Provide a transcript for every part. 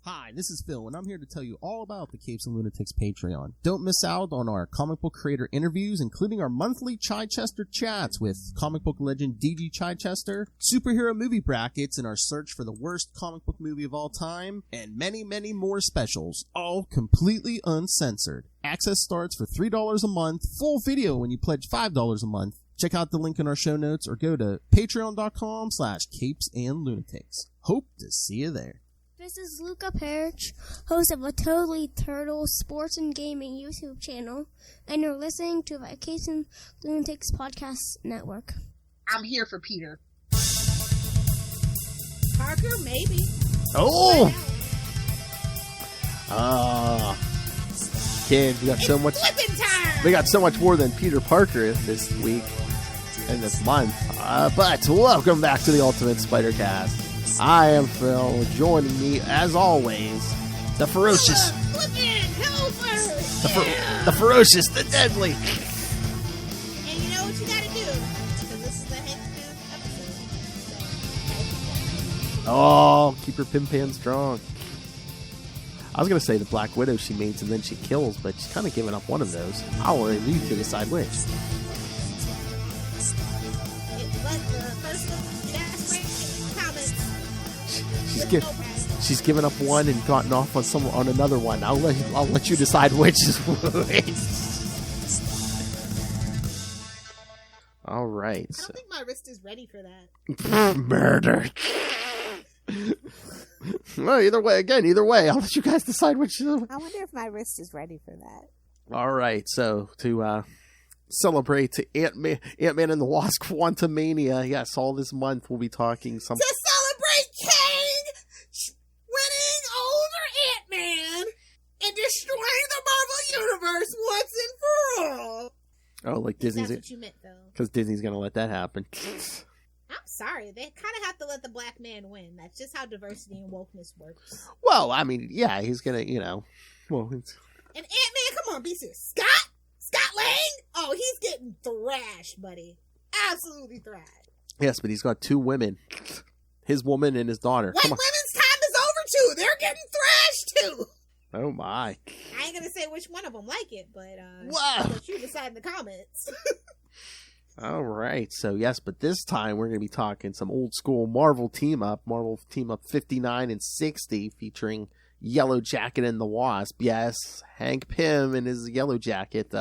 Hi, this is Phil, and I'm here to tell you all about the Capes and Lunatics Patreon. Don't miss out on our comic book creator interviews, including our monthly Chichester chats with comic book legend D.G. Chichester, superhero movie brackets in our search for the worst comic book movie of all time, and many, many more specials, all completely uncensored. Access starts for $3 a month, full video when you pledge $5 a month. Check out the link in our show notes or go to patreon.com/CapesandLunatics. Hope to see you there. This is Luca Perich, host of a Totally Turtle sports and gaming YouTube channel, and you're listening to the Capes and Lunatics podcast network. I'm here for Peter. Parker, maybe. Oh! Kids, we got so much. We got so much more than Peter Parker this week and this month. But welcome back to the Ultimate Spider-Cast. I am Phil. Joining me, as always, the ferocious, the ferocious, the deadly. And you know what you gotta do, because this is the Henchman episode. Oh, keep your pimpan strong. I was gonna say the Black Widow she mates and then she kills, but she's kind of giving up one of those. I'll leave you to decide which. She's given up one and gotten off on another one. I'll let you decide which is which. All right. I don't think my wrist is ready for that. Murder. Well, either way, I'll let you guys decide which. I wonder if my wrist is ready for that. All right, so to celebrate Ant-Man and the Wasp Quantumania, yes, all this month we'll be talking some. To celebrate Kang winning over Ant-Man and destroying the Marvel Universe once and for all. Oh, like Disney's. That's what you meant, though. Because Disney's gonna let that happen. I'm sorry. They kind of have to let the black man win. That's just how diversity and wokeness works. Well, I mean, yeah, he's gonna, well, it's... And Ant-Man, come on, be serious. Scott Lang? Oh, he's getting thrashed, buddy. Absolutely thrashed. Yes, but he's got two women. His woman and his daughter. White women's time is over, too. They're getting thrashed, too. Oh, my. I ain't gonna say which one of them like it, but, wow. I'll let you decide in the comments. All right, so yes, but this time we're going to be talking some old school Marvel team up 59 and 60, featuring Yellowjacket and the Wasp. Yes, Hank Pym and his Yellowjacket.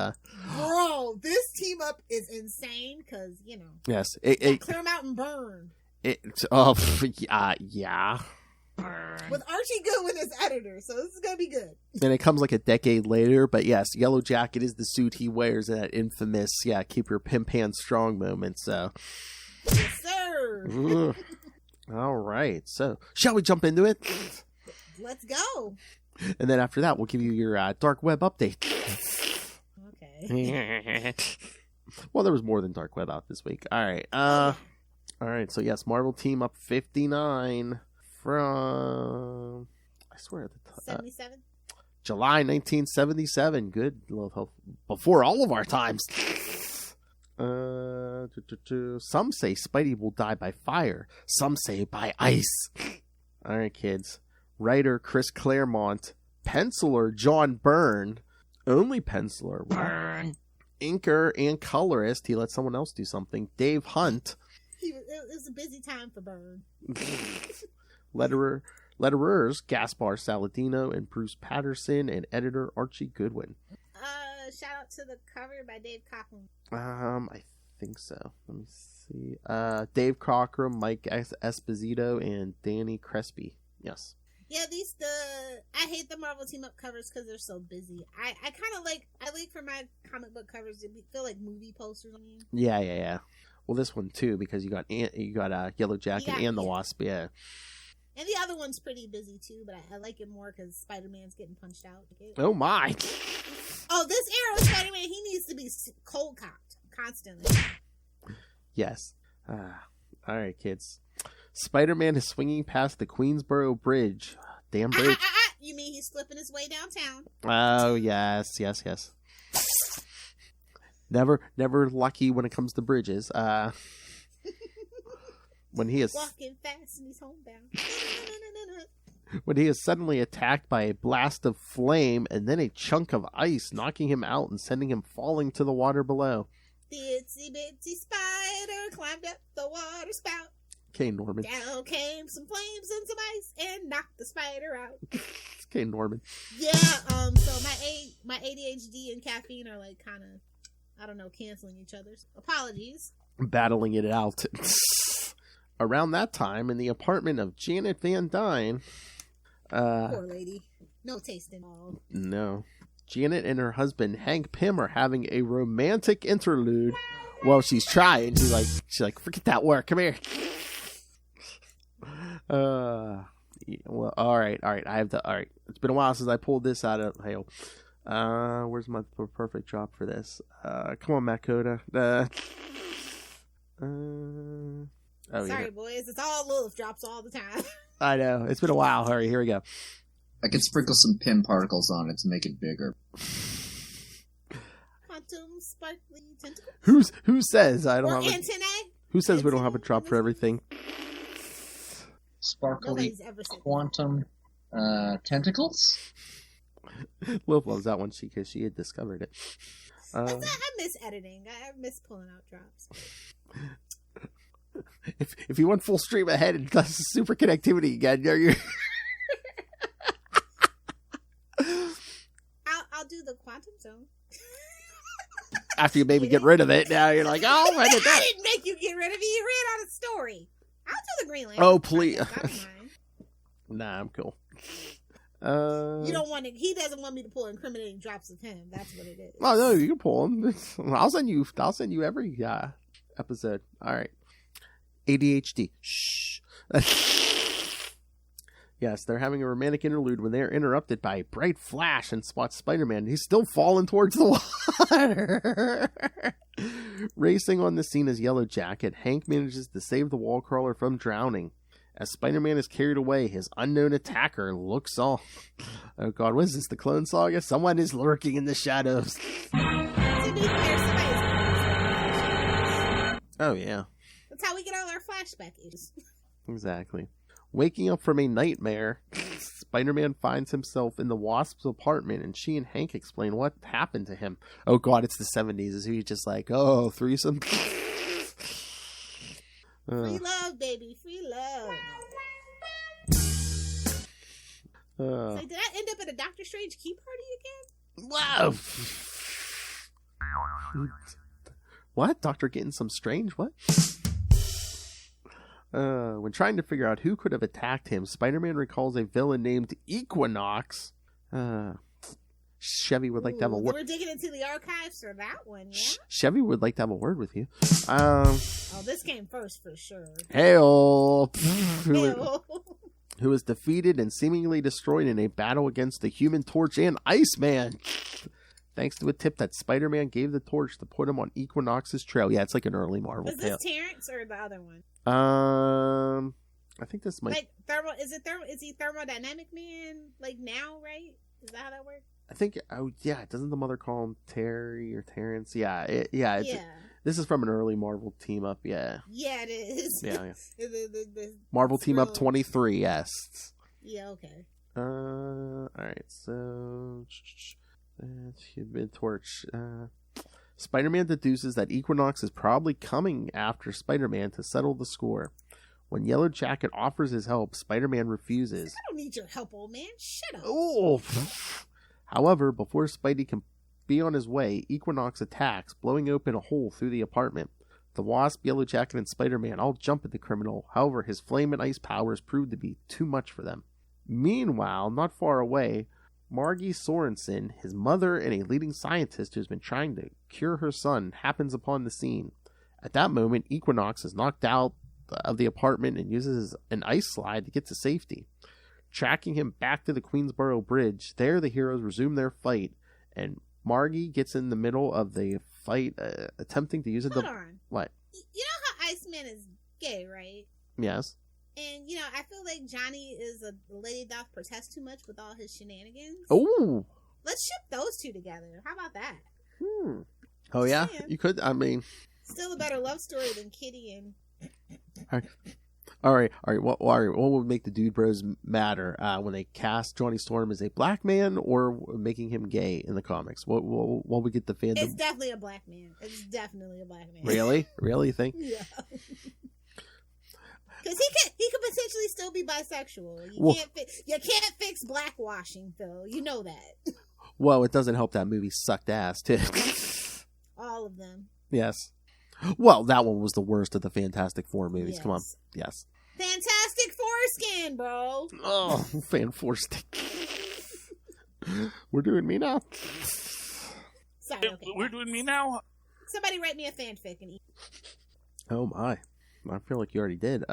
Bro, this team up is insane because yes, clear them out and burn. Yeah. With Archie Goodwin as editor, so this is gonna be good. And it comes like a decade later, but yes, Yellowjacket is the suit he wears in that infamous, keep your pimpan strong moment, so. Yes, sir. All right, so shall we jump into it? Let's go. And then after that, we'll give you your dark web update. Okay. Well, there was more than dark web out this week. All right. All right, so yes, Marvel team up 59. From, I swear, 77? July 1977. Good. Before all of our times. Some say Spidey will die by fire. Some say by ice. All right, kids. Writer Chris Claremont. Penciler John Byrne. Only penciler. Byrne. Inker and colorist. He let someone else do something. Dave Hunt. It was a busy time for Byrne. Letterers Gaspar Saladino and Bruce Patterson, and editor Archie Goodwin. Shout out to the cover by Dave Cockrum. I think so. Let me see. Dave Cockrum, Mike Esposito, and Danny Crespi. Yes. Yeah, I hate the Marvel team up covers because they're so busy. I kind of like for my comic book covers to feel like movie posters on you. Yeah. Well, this one too, because you got Yellowjacket and the Wasp. Yeah. And the other one's pretty busy too, but I like it more because Spider-Man's getting punched out. Oh my! Oh, this era of Spider-Man, he needs to be cold cocked constantly. Yes. All right, kids. Spider-Man is swinging past the Queensboro Bridge. Damn bridge. You mean he's flipping his way downtown? Oh, yes. Never lucky when it comes to bridges. When he is walking fast and he's homebound. when he is suddenly attacked by a blast of flame and then a chunk of ice, knocking him out and sending him falling to the water below. The itsy bitsy spider climbed up the water spout. Okay, Norman. Down came some flames and some ice and knocked the spider out. Okay, Norman. Yeah, so my ADHD and caffeine are like kind of, I don't know, canceling each other's. Apologies. Battling it out. Around that time, in the apartment of Janet Van Dyne... Poor lady. No taste in all. No. Janet and her husband, Hank Pym, are having a romantic interlude. Well, she's trying. She's like, forget that work. Come here. Well, all right. All right. It's been a while since I pulled this out of hell. Where's my perfect drop for this? Come on, Makoto. Sorry, boys. It's all Lilith drops all the time. I know. It's been a while. Hurry, here we go. I could sprinkle some pin particles on it to make it bigger. Quantum sparkly tentacles? Who says I don't or have antennae? Who says we don't have a drop for everything? Sparkly quantum tentacles? Lilith loves that one because she had discovered it. I miss editing. I miss pulling out drops. If you want full stream ahead and does super connectivity again, you're I'll do the quantum zone. After you maybe get rid of it, now you're like, oh, I did that. I didn't make you get rid of it. You ran out of story. I'll do the Green Lantern. Oh, please. Nah, I'm cool. You don't want to. He doesn't want me to pull incriminating drops of him. That's what it is. Oh no, you can pull them. I'll send you every episode. All right. ADHD. Shh. Yes, they're having a romantic interlude when they're interrupted by a bright flash and spots Spider-Man. He's still falling towards the water. Racing on the scene is Yellowjacket. Hank manages to save the wall crawler from drowning. As Spider-Man is carried away, his unknown attacker looks on. Oh god, what is this, the Clone Saga? Someone is lurking in the shadows. Oh yeah. That's how we get all our flashback issues. Exactly. Waking up from a nightmare, Spider-Man finds himself in the Wasp's apartment, and she and Hank explain what happened to him. Oh god, it's the 70s. Is he just like, oh, threesome? Free love, baby. Free love. So did I end up at a Doctor Strange key party again? Wow. What? Doctor getting some strange? What? When trying to figure out who could have attacked him, Spider-Man recalls a villain named Equinox. Chevy would like to have a word. We're digging into the archives for that one, yeah? Chevy would like to have a word with you. This came first for sure. Hail! Who was defeated and seemingly destroyed in a battle against the Human Torch and Iceman. Thanks to a tip that Spider-Man gave the Torch to put him on Equinox's trail. Yeah, it's like an early Marvel tale. Is this Terrence or the other one? I think this might... Like, is he Thermodynamic Man, like, now, right? Is that how that works? I think, doesn't the mother call him Terry or Terrence? Yeah. This is from an early Marvel team up, yeah. Yeah, it is. Yeah. the Marvel team up 23, yes. Yeah, okay. Alright, so... Human Torch. Spider-Man deduces that Equinox is probably coming after Spider-Man to settle the score. When Yellowjacket offers his help, Spider-Man refuses. I don't need your help, old man. Shut up. Oh. However, before Spidey can be on his way, Equinox attacks, blowing open a hole through the apartment. The Wasp, Yellowjacket, and Spider-Man all jump at the criminal. However, his flame and ice powers prove to be too much for them. Meanwhile, not far away, Margie Sorensen, his mother and a leading scientist who's been trying to cure her son, happens upon the scene. At that moment, Equinox is knocked out of the apartment and uses an ice slide to get to safety. Tracking him back to the Queensboro Bridge, there the heroes resume their fight, and Margie gets in the middle of the fight, attempting to use it. Hold on. What? You know how Iceman is gay, right? Yes. And, I feel like Johnny is a lady doth protest too much with all his shenanigans. Oh! Let's ship those two together. How about that? Oh, yeah? You could, I mean... Still a better love story than Kitty and... All right. What would make the Dude Bros matter when they cast Johnny Storm as a black man or making him gay in the comics? What would get the fandom? It's definitely a black man. It's definitely a black man. Really? Really? You think? Yeah. Because he could potentially still be bisexual. You can't fix blackwashing, Phil. You know that. Well, it doesn't help that movie sucked ass too. All of them. Yes. Well, that one was the worst of the Fantastic Four movies. Yes. Come on. Yes. Fantastic foreskin, bro. Oh, Fan-Foreskin. We're doing me now. Sorry. Okay. We're doing me now? Somebody write me a fanfic and Oh my. I feel like you already did.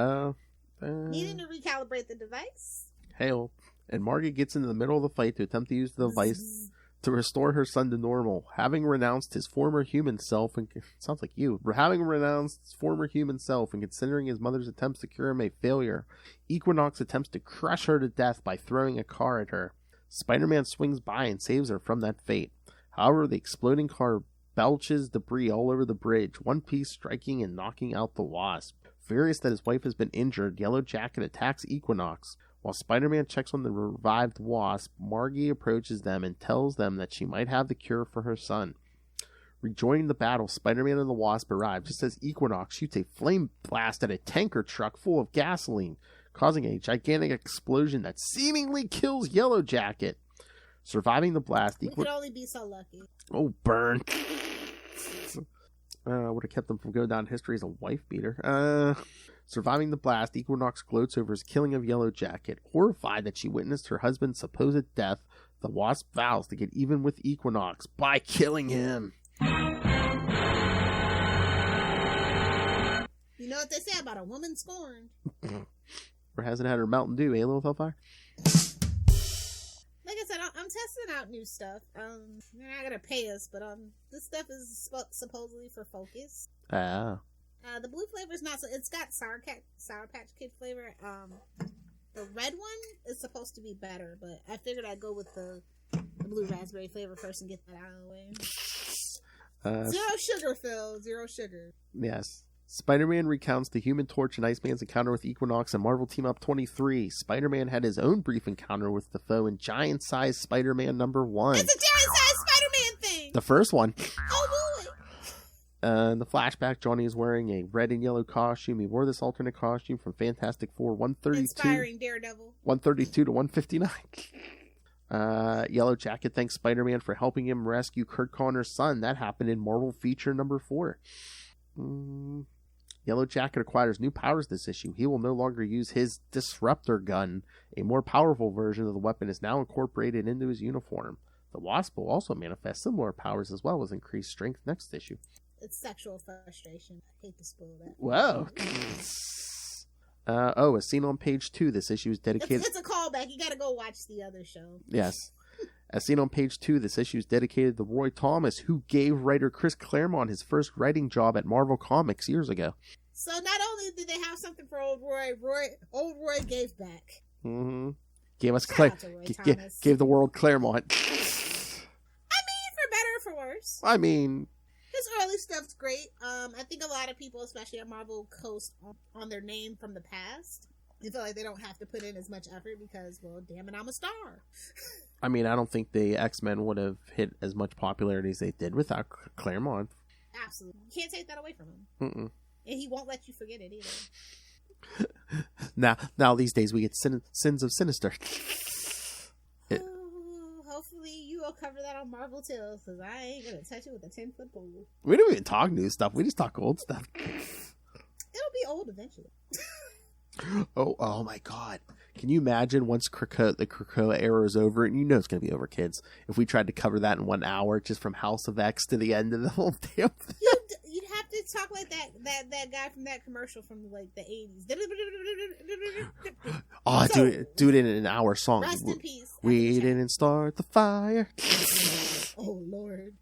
needing to recalibrate the device. Hail. And Margie gets into the middle of the fight to attempt to use the device to restore her son to normal. Having renounced his former human self, and sounds like you, having renounced his former human self and considering his mother's attempts to cure him a failure, Equinox attempts to crush her to death by throwing a car at her. Spider-Man swings by and saves her from that fate. However, the exploding car belches debris all over the bridge, one piece striking and knocking out the Wasp. Furious that his wife has been injured, Yellowjacket attacks Equinox. While Spider-Man checks on the revived Wasp, Margie approaches them and tells them that she might have the cure for her son. Rejoining the battle, Spider-Man and the Wasp arrive just as Equinox shoots a flame blast at a tanker truck full of gasoline, causing a gigantic explosion that seemingly kills Yellowjacket. Surviving the blast, We could only be so lucky. Oh, burn. Would have kept them from going down in history as a wife beater. Surviving the blast, Equinox gloats over his killing of Yellowjacket. Horrified that she witnessed her husband's supposed death, the Wasp vows to get even with Equinox by killing him. You know what they say about a woman scorned? Or hasn't had her Mountain Dew, eh, Lilith Hellfire? Like I said, I'm testing out new stuff. They're not gonna pay us, but this stuff is supposedly for focus. Ah. The blue flavor is not so. It's got Sour Patch Kid flavor. The red one is supposed to be better, but I figured I'd go with the blue raspberry flavor first and get that out of the way. Zero sugar, Phil. Zero sugar. Yes. Spider-Man recounts the Human Torch and Iceman's encounter with Equinox and Marvel Team Up 23. Spider-Man had his own brief encounter with the foe in Giant-Size Spider-Man number 1. It's a giant-sized Spider-Man thing! The first one. Oh, boy! In the flashback, Johnny is wearing a red and yellow costume. He wore this alternate costume from Fantastic Four 132. Inspiring Daredevil. 132 to 159. Yellowjacket thanks Spider-Man for helping him rescue Kurt Connor's son. That happened in Marvel Feature number 4. Yellowjacket acquires new powers this issue. He will no longer use his Disruptor gun. A more powerful version of the weapon is now incorporated into his uniform. The Wasp will also manifest similar powers as well as increased strength next issue. It's sexual frustration. I hate to spoil that. Whoa. A scene on page 2. This issue is dedicated... It's a callback. You gotta go watch the other show. Yes. As seen on page 2, this issue is dedicated to Roy Thomas, who gave writer Chris Claremont his first writing job at Marvel Comics years ago. So not only did they have something for old Roy gave back. Mm-hmm. Gave us gave the world Claremont. I mean, for better or for worse. I mean... His early stuff's great. I think a lot of people, especially at Marvel, coast on their name from the past. They feel like they don't have to put in as much effort because, well, damn it, I'm a star. I mean, I don't think the X-Men would have hit as much popularity as they did without Claremont. Absolutely. You can't take that away from him. Mm-mm. And he won't let you forget it either. Now these days we get Sins of Sinister. Hopefully you will cover that on Marvel Tales, because I ain't going to touch it with a 10-foot pole. We don't even talk new stuff. We just talk old stuff. It'll be old eventually. Oh my God. Can you imagine once the Krakoa era is over, and you know it's going to be over, kids, if we tried to cover that in 1 hour, just from House of X to the end of the whole damn thing? You'd have to talk like that guy from that commercial from like the 80s. Oh, so, do it in an hour song. Rest in peace. We didn't start the fire. Oh Lord.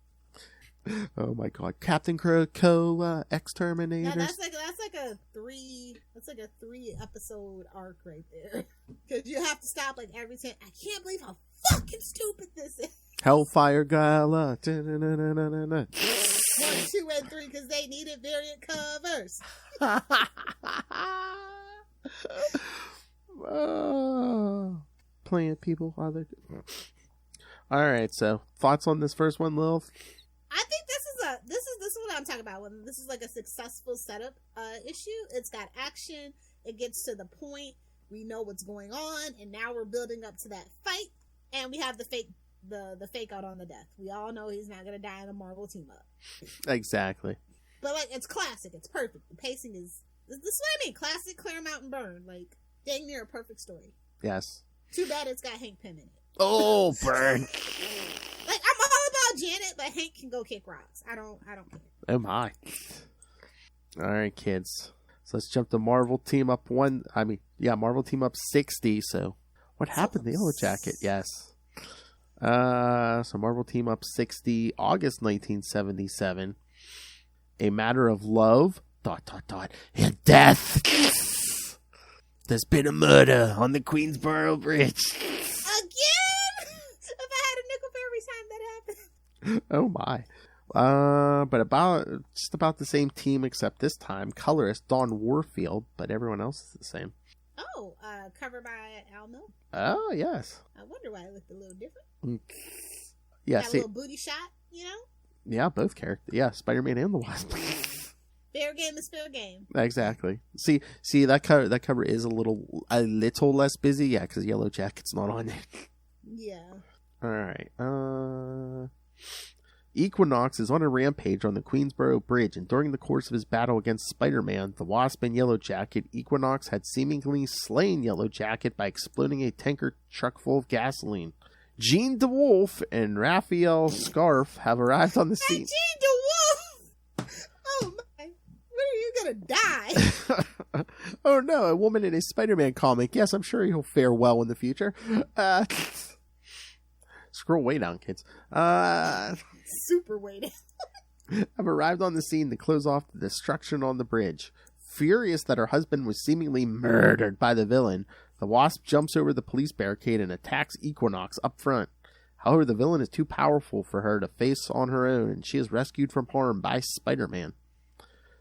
Oh my God, Captain Krakoa, Exterminator. That's like a 3 episode arc right there. Because you have to stop like every time. I can't believe how fucking stupid this is. Hellfire Gala. 1, 2, and 3 because they needed variant covers. Plant people. All right, so thoughts on this first one, Lilith? I think this is what I'm talking about. When this is like a successful setup issue, it's got action. It gets to the point. We know what's going on, and now we're building up to that fight, and we have the fake out on the death. We all know he's not gonna die in a Marvel team up. Exactly. But like, it's classic. It's perfect. The pacing is. This is what I mean. Classic Claremont and Byrne. Like, dang near a perfect story. Yes. Too bad it's got Hank Pym in it. Oh, Byrne. Like, I'm all about Janet, but Hank can go kick rocks. I don't care. Oh my. All right, kids. So let's jump to Marvel Team Up Marvel Team Up 60. So what happened to Yellowjacket? Yes. So Marvel Team Up 60, August 1977. A Matter of Love, ... and death. There's been a murder on the Queensboro Bridge. Again? If I had a nickel for every time that happened. Oh my. But just about the same team, except this time colorist Dawn Warfield, but everyone else is the same. Oh, cover by Al Milne. Oh yes. I wonder why it looked a little different. Yeah, Got a little booty shot, you know? Yeah, both characters. Yeah, Spider-Man and the Wasp. Fair game is fair game. Exactly. See that cover is a little less busy. Yeah, because Yellowjacket's not on it. Yeah. All right. Equinox is on a rampage on the Queensboro Bridge, and during the course of his battle against Spider-Man, the Wasp, and Yellowjacket, Equinox had seemingly slain Yellowjacket by exploding a tanker truck full of gasoline. Jean DeWolf and Raphael Scarf have arrived on the scene. Hey, Jean DeWolf! Oh my! When are you gonna die? Oh no, a woman in a Spider-Man comic. Yes, I'm sure he'll fare well in the future. Scroll way down, kids. Super weighted. Have arrived on the scene to close off the destruction on the bridge. Furious that her husband was seemingly murdered by the villain, the Wasp jumps over the police barricade and attacks Equinox up front. However, the villain is too powerful for her to face on her own, and she is rescued from harm by Spider-Man.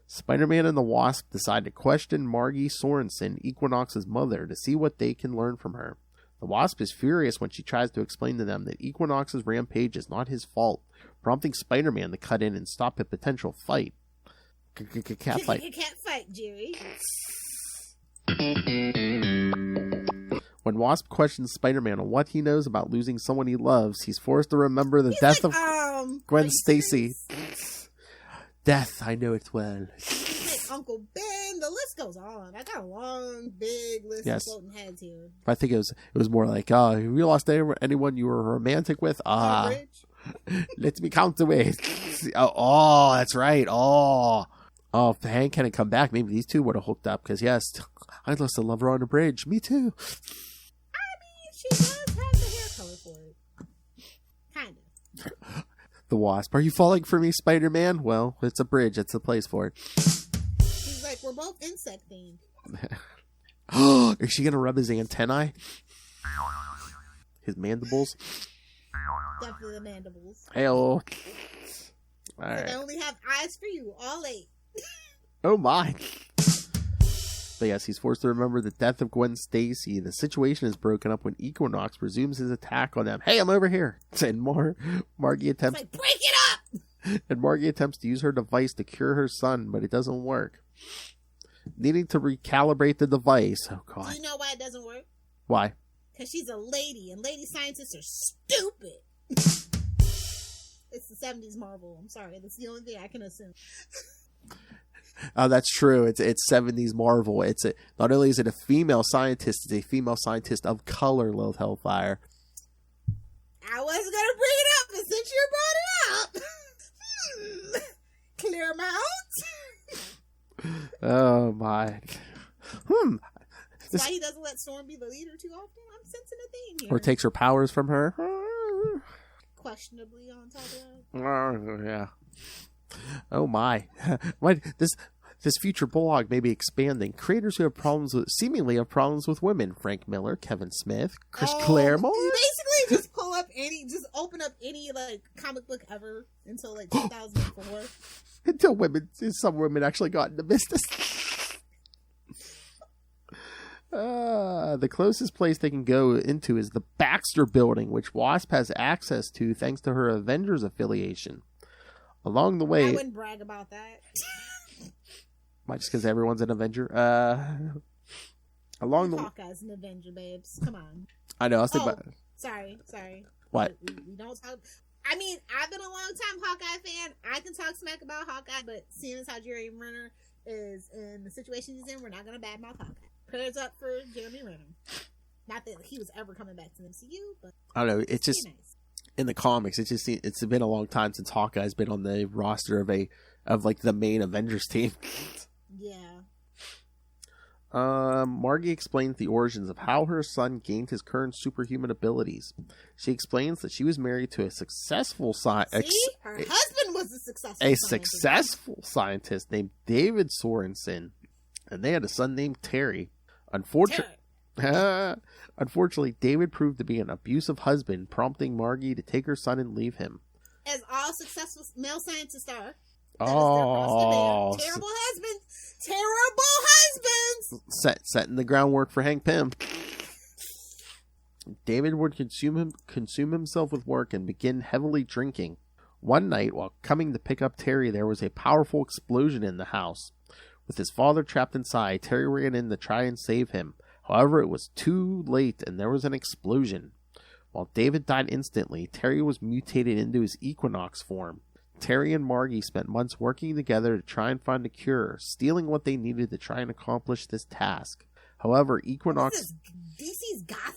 Spider-Man and the Wasp decide to question Margie Sorensen, Equinox's mother, to see what they can learn from her. The Wasp is furious when she tries to explain to them that Equinox's rampage is not his fault, prompting Spider-Man to cut in and stop a potential fight. Cat fight. Cat fight, Jerry. When Wasp questions Spider-Man on what he knows about losing someone he loves, he's forced to remember the death of Gwen Stacy. Death, I know it well. Like Uncle Ben, the list goes on. I got a long, big list of floating heads here. I think it was more like, have you lost anyone you were romantic with? Let me count the ways. Oh, that's right. Oh, if Hank hadn't come back, maybe these two would have hooked up. Because yes, I lost a lover on a bridge. Me too. I mean, she does have the hair color for it. Kind of. The Wasp. Are you falling for me, Spider-Man? Well, it's a bridge. It's the place for it. He's like, we're both insect themed. Is she going to rub his antennae? His mandibles? Definitely the mandibles. Hey-oh. All right. right. I only have eyes for you, all 8. Oh my. But yes, he's forced to remember the death of Gwen Stacy. The situation is broken up when Equinox resumes his attack on them. Hey, I'm over here. And Margie attempts break it up. And Margie attempts to use her device to cure her son, but it doesn't work. Needing to recalibrate the device. Oh god. Do you know why it doesn't work? Why? Because she's a lady, and lady scientists are stupid. It's the 70s Marvel. I'm sorry. That's the only thing I can assume. Oh, that's true. It's 70s Marvel. Not only is it a female scientist, it's a female scientist of color, Lilith Hellfire. I wasn't going to bring it up, but since you brought it up. Claremont. Oh, my. That's why he doesn't let Storm be the leader too often. I'm sensing a theme here. Or takes her powers from her. Questionably on top of that. Yeah. Oh my. This future blog may be expanding. Creators who seemingly have problems with women. Frank Miller, Kevin Smith, Chris Claremont. Basically just open up any like comic book ever until like 2004. Until some women actually got into business. The closest place they can go into is the Baxter Building, which Wasp has access to thanks to her Avengers affiliation. Along the way... I wouldn't brag about that. Why, just because everyone's an Avenger? Along the... Hawkeye's an Avenger, babes. Come on. I know, I was thinking about... Sorry. What? We don't talk... I mean, I've been a long-time Hawkeye fan. I can talk smack about Hawkeye, but seeing as how Jeremy Renner is in the situation he's in, we're not going to badmouth Hawkeye. Prayers up for Jeremy Renner. Not that he was ever coming back to the MCU, but... I don't know, it's just... nice. In the comics, it's been a long time since Hawkeye's been on the roster of like the main Avengers team. Yeah. Margie explains the origins of how her son gained his current superhuman abilities. She explains that she was married to a successful scientist. Her husband was a successful scientist named David Sorensen, and they had a son named Terry. Unfortunately, David proved to be an abusive husband, prompting Margie to take her son and leave him. As all successful male scientists are. Oh, terrible husbands. Setting the groundwork for Hank Pym. David would consume himself with work and begin heavily drinking. One night, while coming to pick up Terry, there was a powerful explosion in the house. With his father trapped inside, Terry ran in to try and save him. However, it was too late and there was an explosion. While David died instantly, Terry was mutated into his Equinox form. Terry and Margie spent months working together to try and find a cure, stealing what they needed to try and accomplish this task. However, Equinox... What is this, DC's Gotham?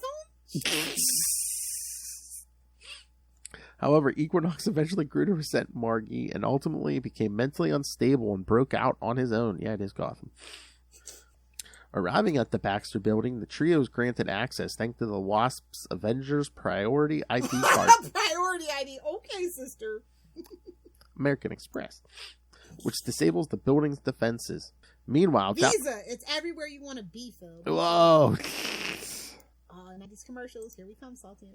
However, Equinox eventually grew to resent Margie and ultimately became mentally unstable and broke out on his own. Yeah, it is Gotham. Arriving at the Baxter Building, the trio is granted access thanks to the Wasp's Avengers Priority ID card. Priority ID, okay, sister. American Express, which disables the building's defenses. Meanwhile, Visa, it's everywhere you want to be, Phil. Whoa! Oh, now these commercials. Here we come, Salty.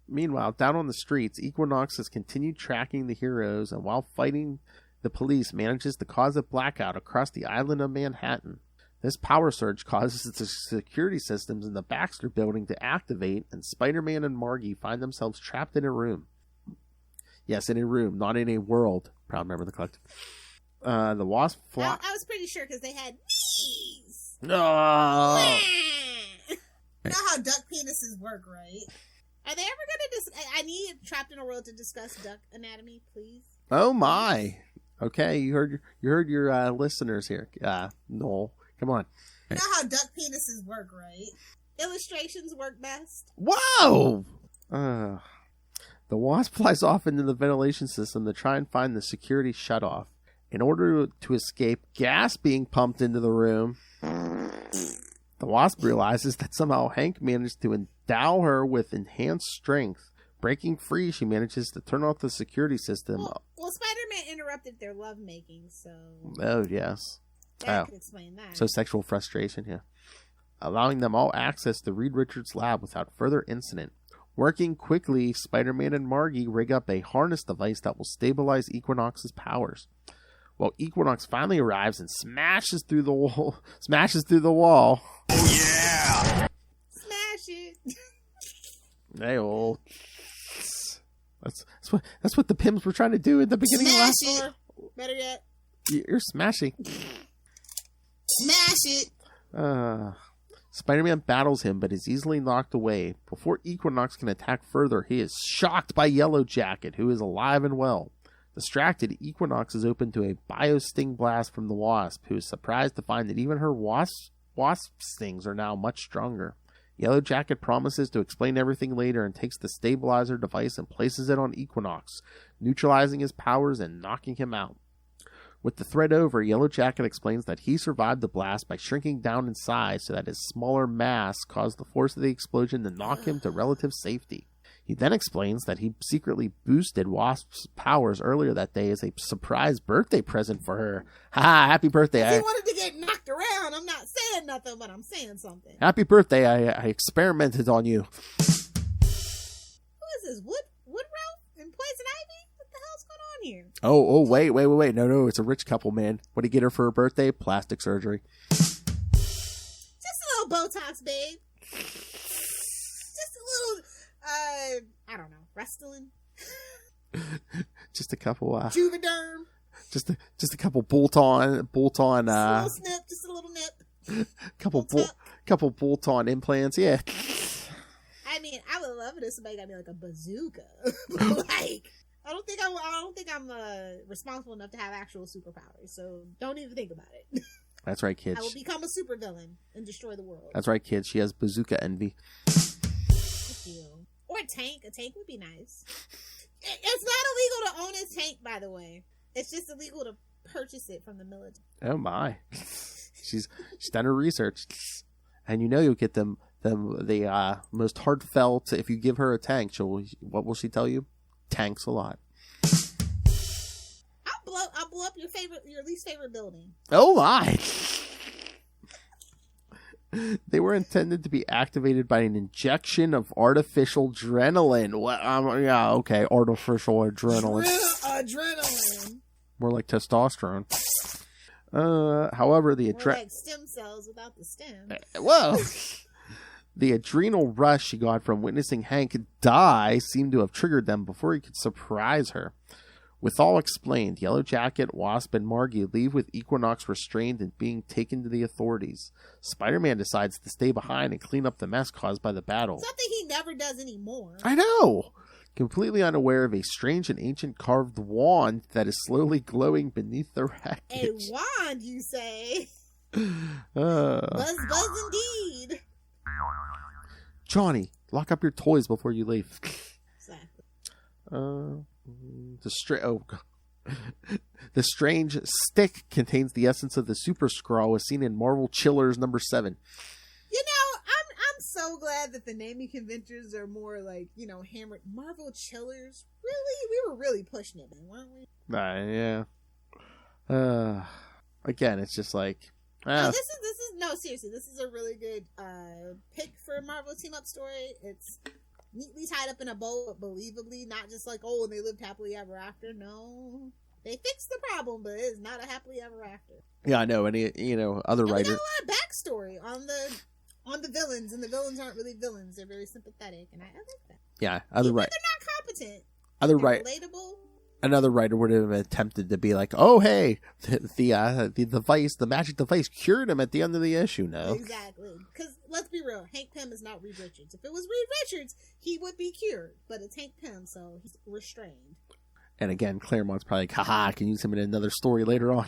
Meanwhile, down on the streets, Equinox has continued tracking the heroes, and while fighting the police, manages to cause a blackout across the island of Manhattan. This power surge causes the security systems in the Baxter Building to activate, and Spider-Man and Margie find themselves trapped in a room. Yes, in a room, not in a world. Proud member of the collective. The Wasp I was pretty sure because they had knees. No. You know how duck penises work, right? Are they ever going to I need Trapped in a World to discuss duck anatomy, please. Oh my. Okay, you heard your listeners here. Noel, come on. You know how duck penises work, right? Illustrations work best. Whoa! The Wasp flies off into the ventilation system to try and find the security shutoff. In order to escape gas being pumped into the room, the Wasp realizes that somehow Hank managed to endow her with enhanced strength. Breaking free, she manages to turn off the security system. Well, Spider-Man interrupted their lovemaking, so... Oh, yes. That could explain that. So sexual frustration, yeah. Allowing them all access to Reed Richards' lab without further incident. Working quickly, Spider-Man and Margie rig up a harness device that will stabilize Equinox's powers. Well, Equinox finally arrives and smashes through the wall. Oh yeah! Smash it! Hey, old. That's what the Pims were trying to do at the beginning of last year. Better yet. You're smashing. Smash it! Spider-Man battles him, but is easily knocked away. Before Equinox can attack further, he is shocked by Yellowjacket, who is alive and well. Distracted, Equinox is open to a bio-sting blast from the Wasp, who is surprised to find that even her wasp stings are now much stronger. Yellowjacket promises to explain everything later and takes the stabilizer device and places it on Equinox, neutralizing his powers and knocking him out. With the threat over, Yellowjacket explains that he survived the blast by shrinking down in size so that his smaller mass caused the force of the explosion to knock him to relative safety. He then explains that he secretly boosted Wasp's powers earlier that day as a surprise birthday present for her. Ha! Happy birthday! He wanted to get knocked around. I'm not saying nothing, but I'm saying something. Happy birthday! I experimented on you. Who is this? Woodrow and Poison Ivy? What the hell's going on here? Oh, wait. No, it's a rich couple, man. What did he get her for her birthday? Plastic surgery. little Botox, babe. Just a little, I don't know, Restylane. Just a couple, Juvederm. just a couple bolt-on, Just a little snip, just a little nip. couple bolt-on implants, yeah. I mean, I would love it if somebody got me like a bazooka. Like, I don't think I'm responsible enough to have actual superpowers. So don't even think about it. That's right, kids. I will become a supervillain and destroy the world. That's right, kids. She has bazooka envy. Thank you. Or a tank. A tank would be nice. It's not illegal to own a tank, by the way. It's just illegal to purchase it from the military. Oh my. She's done her research. And you know you'll get the most heartfelt. If you give her a tank, what will she tell you? Tanks a lot. I'll blow up your least favorite building. Oh my! They were intended to be activated by an injection of artificial adrenaline. Yeah, okay, artificial adrenaline. Adrenaline. More like testosterone. However, More like stem cells without the stem. Whoa! The adrenal rush she got from witnessing Hank die seemed to have triggered them before he could surprise her. With all explained, Yellowjacket, Wasp, and Margie leave with Equinox restrained and being taken to the authorities. Spider-Man decides to stay behind and clean up the mess caused by the battle. Something he never does anymore. I know! Completely unaware of a strange and ancient carved wand that is slowly glowing beneath the wreckage. A wand, you say? Buzz indeed. Johnny, lock up your toys before you leave. Exactly. The strange stick contains the essence of the Super Skrull as seen in Marvel Chillers number 7. You know, I'm so glad that the naming conventions are more like, hammered. Marvel Chillers? Really? We were really pushing it, man, weren't we? Yeah. Again, it's just like... No, seriously, this is a really good pick for a Marvel team-up story. It's neatly tied up in a bow, but believably, not just like, and they lived happily ever after. No. They fixed the problem, but it's not a happily ever after. Yeah, I know. And, other writers... We got a lot of backstory on the villains, and the villains aren't really villains. They're very sympathetic, and I like that. Yeah, they're not competent. They're relatable. Another writer would have attempted to be like, "Oh, hey, the device, the magic device, cured him at the end of the issue." No, exactly. Because let's be real, Hank Pym is not Reed Richards. If it was Reed Richards, he would be cured, but it's Hank Pym, so he's restrained. And again, Claremont's probably like, "Haha, I can use him in another story later on."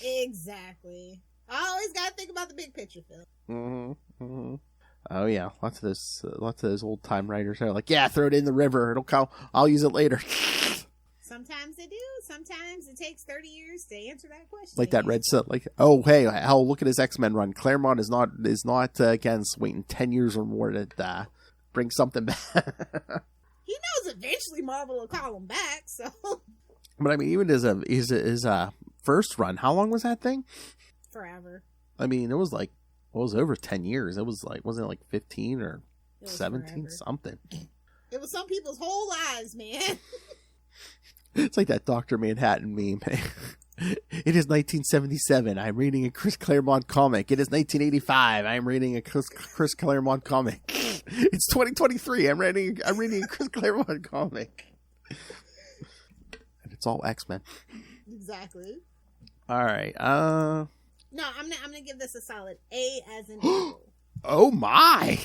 Exactly. I always gotta think about the big picture, Phil. Mm-hmm. Mm-hmm. Oh yeah, lots of those old time writers are like, "Yeah, throw it in the river. It'll count. I'll use it later." Sometimes they do. Sometimes it takes 30 years to answer that question. Like that Red Sun. Like, oh hey, hell, look at his X-Men run. Claremont is not against waiting 10 years or more to bring something back. He knows eventually Marvel will call him back. So, but I mean, even his first run, how long was that thing? Forever. I mean, it was over 10 years. It was like, wasn't it like 15 or 17 forever. Something? It was some people's whole lives, man. It's like that Dr. Manhattan meme. It is 1977. I'm reading a Chris Claremont comic. It is 1985. I'm reading a Chris Claremont comic. It's 2023. I'm reading a Chris Claremont comic. And it's all X-Men. Exactly. All right. No, I'm gonna give this a solid A as in April. Oh my!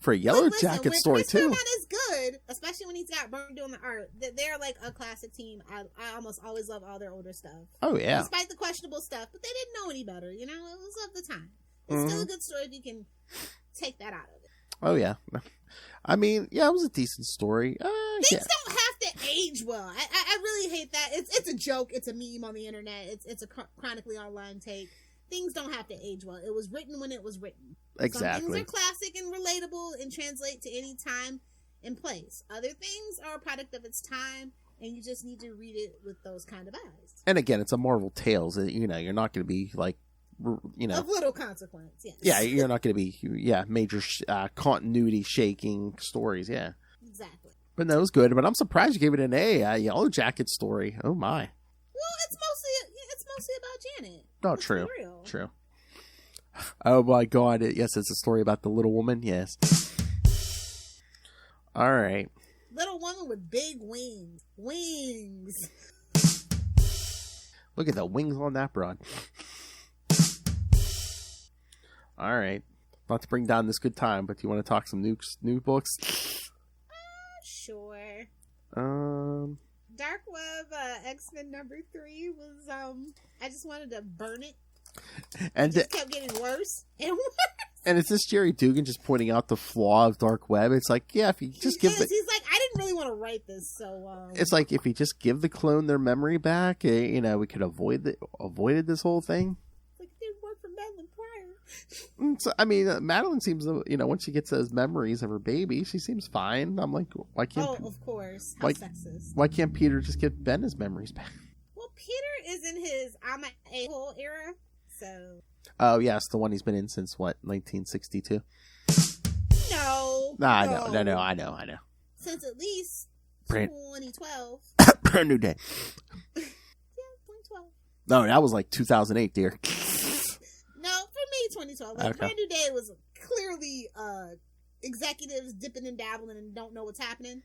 For a Yellowjacket story too. Chris is good, especially when he's got Byrne doing the art. They're like a classic team. I almost always love all their older stuff. Oh yeah. Despite the questionable stuff, but they didn't know any better. It was of the time. It's still a good story if you can take that out of it. Oh yeah. I mean, yeah, it was a decent story. Things don't have to age well. I really hate that. It's a joke. It's a meme on the internet. It's a chronically online take. Things don't have to age well. It was written when it was written. Exactly. Some things are classic and relatable and translate to any time and place. Other things are a product of its time, and you just need to read it with those kind of eyes. And again, it's a Marvel Tales. You're not going to be like, of little consequence. Yes. Yeah, you're not going to be major continuity shaking stories. Yeah. Exactly. But no, it was good. But I'm surprised you gave it an A. Yellowjacket story. Oh my. Well, it's mostly about Janet. Oh, true. True. Oh my god. Yes, it's a story about the little woman. Yes. All right. Little woman with big wings. Wings. Look at the wings on that broad. All right. Not to bring down this good time, but do you want to talk some new books? Sure. Dark Web X-Men #3 was I just wanted to burn it. And it just kept getting worse and worse. And it's this Jerry Dugan just pointing out the flaw of Dark Web. It's like, yeah, if you just give it, he's like, I didn't really want to write this, so it's like if you just give the clone their memory back, we could avoided this whole thing. Like it didn't work for Madeline prior. So, I mean, Madeline seems, once she gets those memories of her baby, she seems fine. I'm like, why can't? Oh, of course. How sexist. Why can't Peter just give Ben his memories back? Well, Peter is in his I'm a a-hole era, so. Oh yes, the one he's been in since what, 1962? No. I know. Since at least 2012. Brand new day. Yeah, 2012. No, that was like 2008, dear. No, for me, 2012. Like, okay. Brand new day was clearly executives dipping and dabbling and don't know what's happening.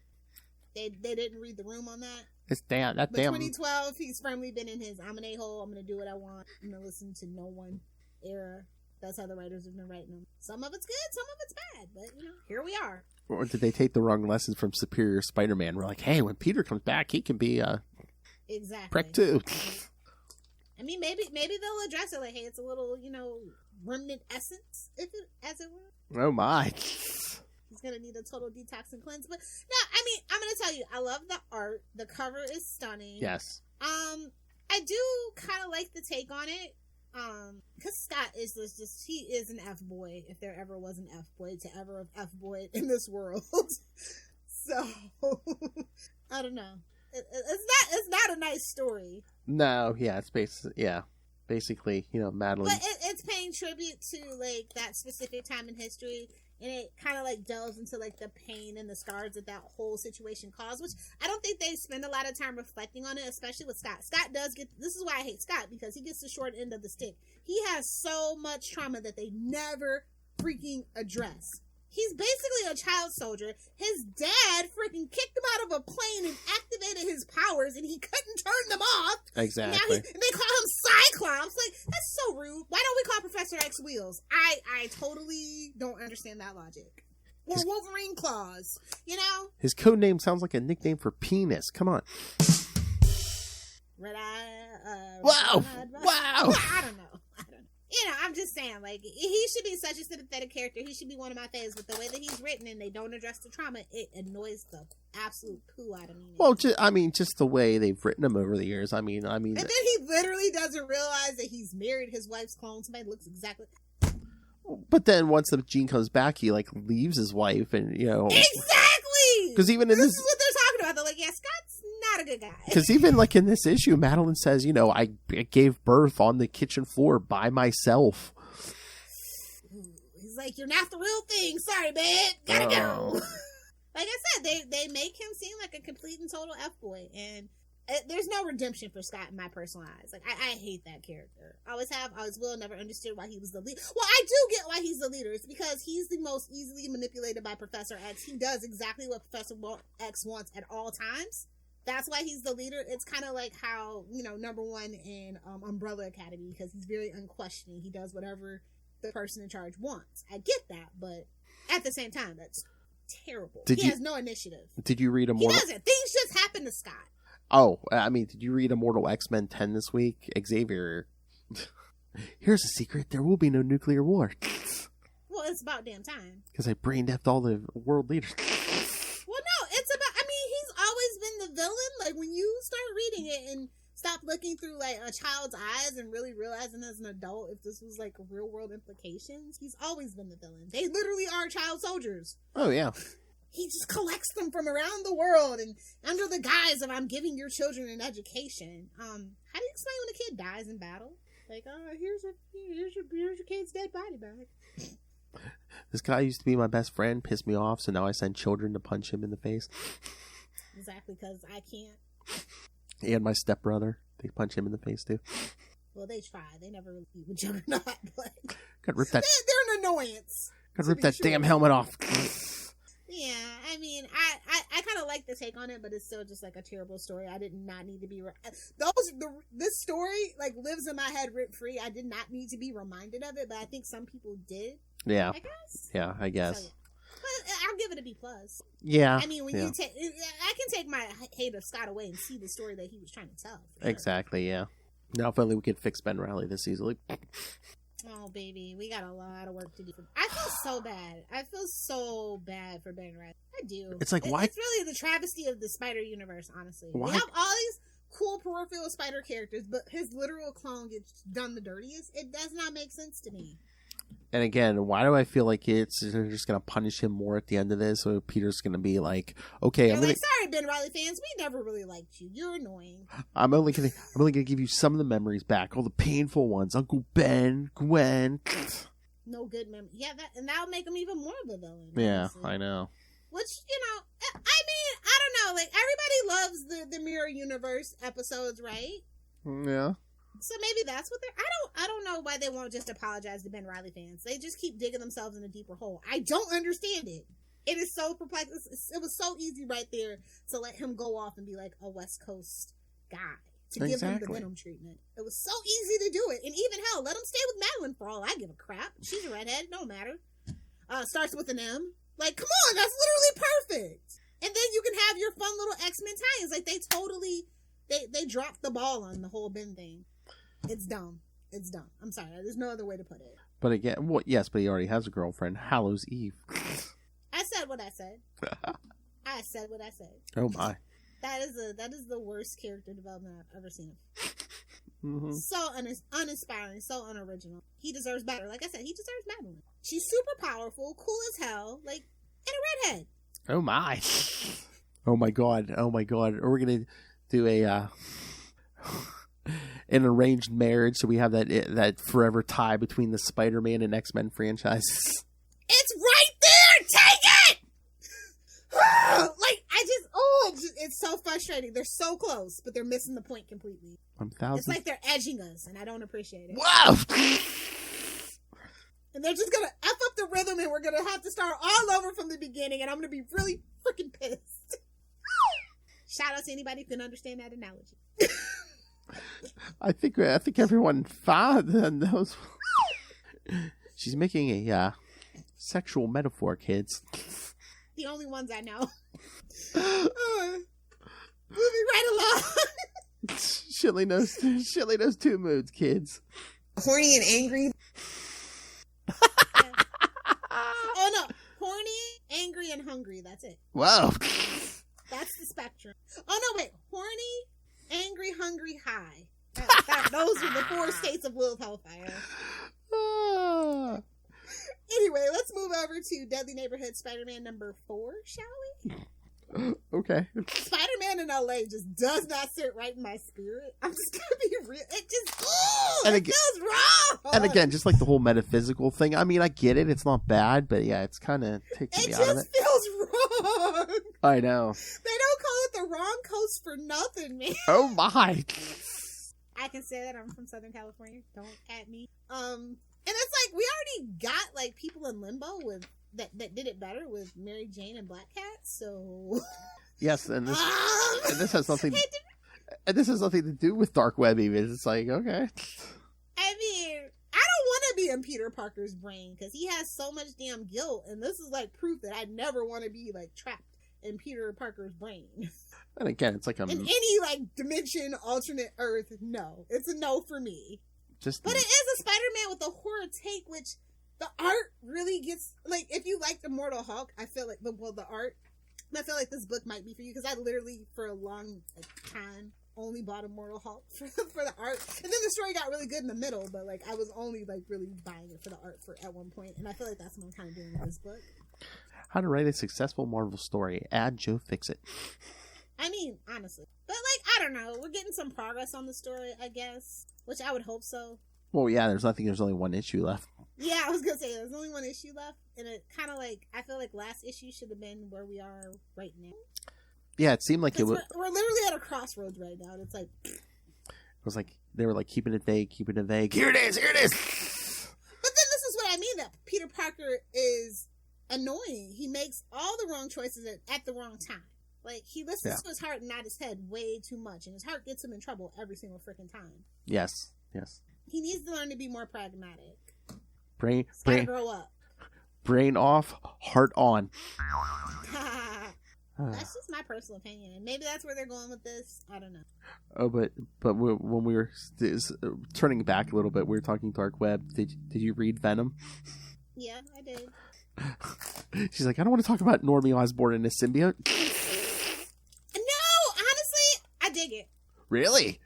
They didn't read the room on that. It's damn. But 2012, he's firmly been in his I'm an a-hole, I'm going to do what I want, I'm going to listen to no one era. That's how the writers have been writing them. Some of it's good, some of it's bad, but here we are. Or did they take the wrong lessons from Superior Spider-Man? We're like, hey, when Peter comes back, he can be exactly prick too. I mean, maybe they'll address it like, hey, it's a little, remnant essence, as it were. Oh my. He's gonna need a total detox and cleanse. But no, I mean, I'm gonna tell you, I love the art. The cover is stunning. Yes. I do kind of like the take on it. Because Scott is just he is an F-boy, if there ever was an F-boy to ever have F-boyed in this world. So, I don't know. It's not a nice story. No, yeah, it's basically, Madeline. But it's paying tribute to, like, that specific time in history, and it kind of, like, delves into, like, the pain and the scars that whole situation caused, which I don't think they spend a lot of time reflecting on it, especially with Scott. Scott does this is why I hate Scott, because he gets the short end of the stick. He has so much trauma that they never freaking address. He's basically a child soldier. His dad freaking kicked him out of a plane and activated his powers, and he couldn't turn them off. Exactly. And they call him Cyclops. Like, that's so rude. Why don't we call Professor X Wheels? I totally don't understand that logic. Or Wolverine Claws, His code name sounds like a nickname for penis. Come on. Red Eye. Wow. Wow. I don't know. I'm just saying, like, he should be such a sympathetic character. He should be one of my favorites. But the way that he's written and they don't address the trauma, it annoys the absolute poo out of me. Well, just the way they've written him over the years. I mean. And then he literally doesn't realize that he's married his wife's clone. Somebody looks exactly. But then once the gene comes back, he like leaves his wife, and exactly. Because even in this is what they're talking about. They're like, yeah, Scott's not a good guy. Because even like in this issue, Madeline says, I gave birth on the kitchen floor by myself. He's like, you're not the real thing. Sorry, babe. Gotta go. Like I said, they make him seem like a complete and total F-boy, and there's no redemption for Scott in my personal eyes. Like, I hate that character. Always will, never understood why he was the leader. Well, I do get why he's the leader. It's because he's the most easily manipulated by Professor X. He does exactly what Professor X wants at all times. That's why he's the leader. It's kind of like how, number one in Umbrella Academy, because he's very unquestioning. He does whatever the person in charge wants. I get that, but at the same time, that's terrible. He has no initiative. Did you read Immortal? He doesn't. Things just happen to Scott. Oh, I mean, did you read Immortal X-Men 10 this week? Xavier. Here's a secret. There will be no nuclear war. Well, it's about damn time. Because I brain-deafed all the world leaders. Well, no, it's about, he's always been the villain. Like, when you start reading it and stop looking through, like, a child's eyes and really realizing as an adult if this was, like, real-world implications, he's always been the villain. They literally are child soldiers. Oh, yeah. He just collects them from around the world and under the guise of I'm giving your children an education. How do you explain when a kid dies in battle? Like, here's your kid's dead body back. This guy used to be my best friend, pissed me off, so now I send children to punch him in the face. Exactly, because I can't. And my stepbrother, they punch him in the face too. Well, they try. They never really eat with Juggernaut, but Gotta rip that. they're an annoyance. Gotta rip that damn helmet off. Yeah, I mean, I kind of like the take on it, but it's still just like a terrible story. I did not need to be this story like lives in my head rent free. I did not need to be reminded of it, but I think some people did. Yeah, I guess. yeah, I guess. So, yeah. But I'll give it a B plus. Yeah, I mean, when you take, I can take my hate of Scott away and see the story that he was trying to tell. Sure. Exactly. Yeah. Now, if only we could fix Ben Reilly this easily. Oh, baby, we got a lot of work to do. I feel so bad. I feel so bad for Ben Reilly. I do. It's like, why? It's really the travesty of the Spider Universe, honestly. Why? We have all these cool peripheral Spider characters, but his literal clone gets done the dirtiest. It does not make sense to me. And again, why do I feel like they're just going to punish him more at the end of this? So Peter's going to be like, okay, They're like, sorry, Ben Reilly fans, we never really liked you. You're annoying. I'm only going to give you some of the memories back, all the painful ones. Uncle Ben, Gwen. No good memory. Yeah, and that'll make him even more of a villain. Yeah, honestly. I know. Which, I mean, I don't know. Like, everybody loves the Mirror Universe episodes, right? Yeah. So maybe that's what they're... I don't know why they won't just apologize to Ben Reilly fans. They just keep digging themselves in a deeper hole. I don't understand it. It is so perplexing. It was so easy right there to let him go off and be like a West Coast guy. To give him the Venom treatment. It was so easy to do it. And even hell, let him stay with Madeline for all I give a crap. She's a redhead. No matter. Starts with an M. Like, come on. That's literally perfect. And then you can have your fun little X-Men tie-ins. Like, they totally... They dropped the ball on the whole Ben thing. It's dumb. It's dumb. I'm sorry. There's no other way to put it. But again, yes, but he already has a girlfriend. Hallows Eve. I said what I said. I said what I said. Oh my. That is the worst character development I've ever seen. Mm-hmm. So uninspiring, so unoriginal. He deserves better. Like I said, he deserves Madeline. She's super powerful, cool as hell, like, and a redhead. Oh my. Oh my god. Oh my god. We're gonna do a an arranged marriage, so we have that forever tie between the Spider-Man and X-Men franchises. It's right there! Take it! Like, it's so frustrating. They're so close, but they're missing the point completely. 1,000. It's like they're edging us, and I don't appreciate it. Wow! And they're just gonna F up the rhythm, and we're gonna have to start all over from the beginning, and I'm gonna be really freaking pissed. Shout out to anybody who can understand that analogy. I think everyone knows. She's making a sexual metaphor, kids. The only ones I know. Moving right along. Shirley knows two moods, kids. Horny and angry. Oh no, horny, angry, and hungry. That's it. Wow. That's the spectrum. Oh no, wait. Horny, angry, hungry, high. Those are the 4 states of Lilith Hellfire. Anyway, let's move over to Deadly Neighborhood Spider-Man number 4, shall we? Okay. Spider-Man in LA just does not sit right in my spirit. I'm just gonna be real. It just, feels wrong. And again, just like the whole metaphysical thing. I mean, I get it. It's not bad, but yeah, it's kind of taking me out of it. It just feels wrong. I know. They don't call it the wrong coast for nothing, man. Oh my. I can say that I'm from Southern California. Don't at me. And it's like we already got like people in limbo with that did it better with Mary Jane and Black Cat. So yes, and this has nothing. And this has nothing to do with Dark Web. Even it's like okay. I mean, I don't want to be in Peter Parker's brain because he has so much damn guilt, and this is like proof that I never want to be like trapped in Peter Parker's brain. And again, it's like in any like dimension, alternate Earth. No, it's a no for me. But it is a Spider-Man with a horror take, which the art really gets like. If you like the Immortal Hulk, I feel like the art. I feel like this book might be for you because I literally for a long time only bought Immortal Hulk for the art, and then the story got really good in the middle. But like I was only like really buying it for the art at one point, and I feel like that's what I'm kind of doing with this book. How to write a successful Marvel story. Add Joe Fixit. I mean, honestly. But, like, I don't know. We're getting some progress on the story, I guess. Which I would hope so. Well, yeah, there's only one issue left. Yeah, I was going to say, there's only one issue left. And it kind of, like, I feel like last issue should have been where we are right now. Yeah, it seemed like it was... We're literally at a crossroads right now. And it's like... It was like, they were like keeping it vague. Here it is. But then this is what I mean, that Peter Parker is annoying. He makes all the wrong choices at the wrong time. Like, he listens to his heart and not his head way too much, and his heart gets him in trouble every single freaking time. Yes. He needs to learn to be more pragmatic. Brain Grow up. Brain off, heart on. That's just my personal opinion, and maybe that's where they're going with this. I don't know. Oh, but when we were turning back a little bit, we were talking dark web. Did you read Venom? Yeah, I did. She's like, I don't want to talk about Normie Osborn and his symbiote. No, honestly, I dig it. Really?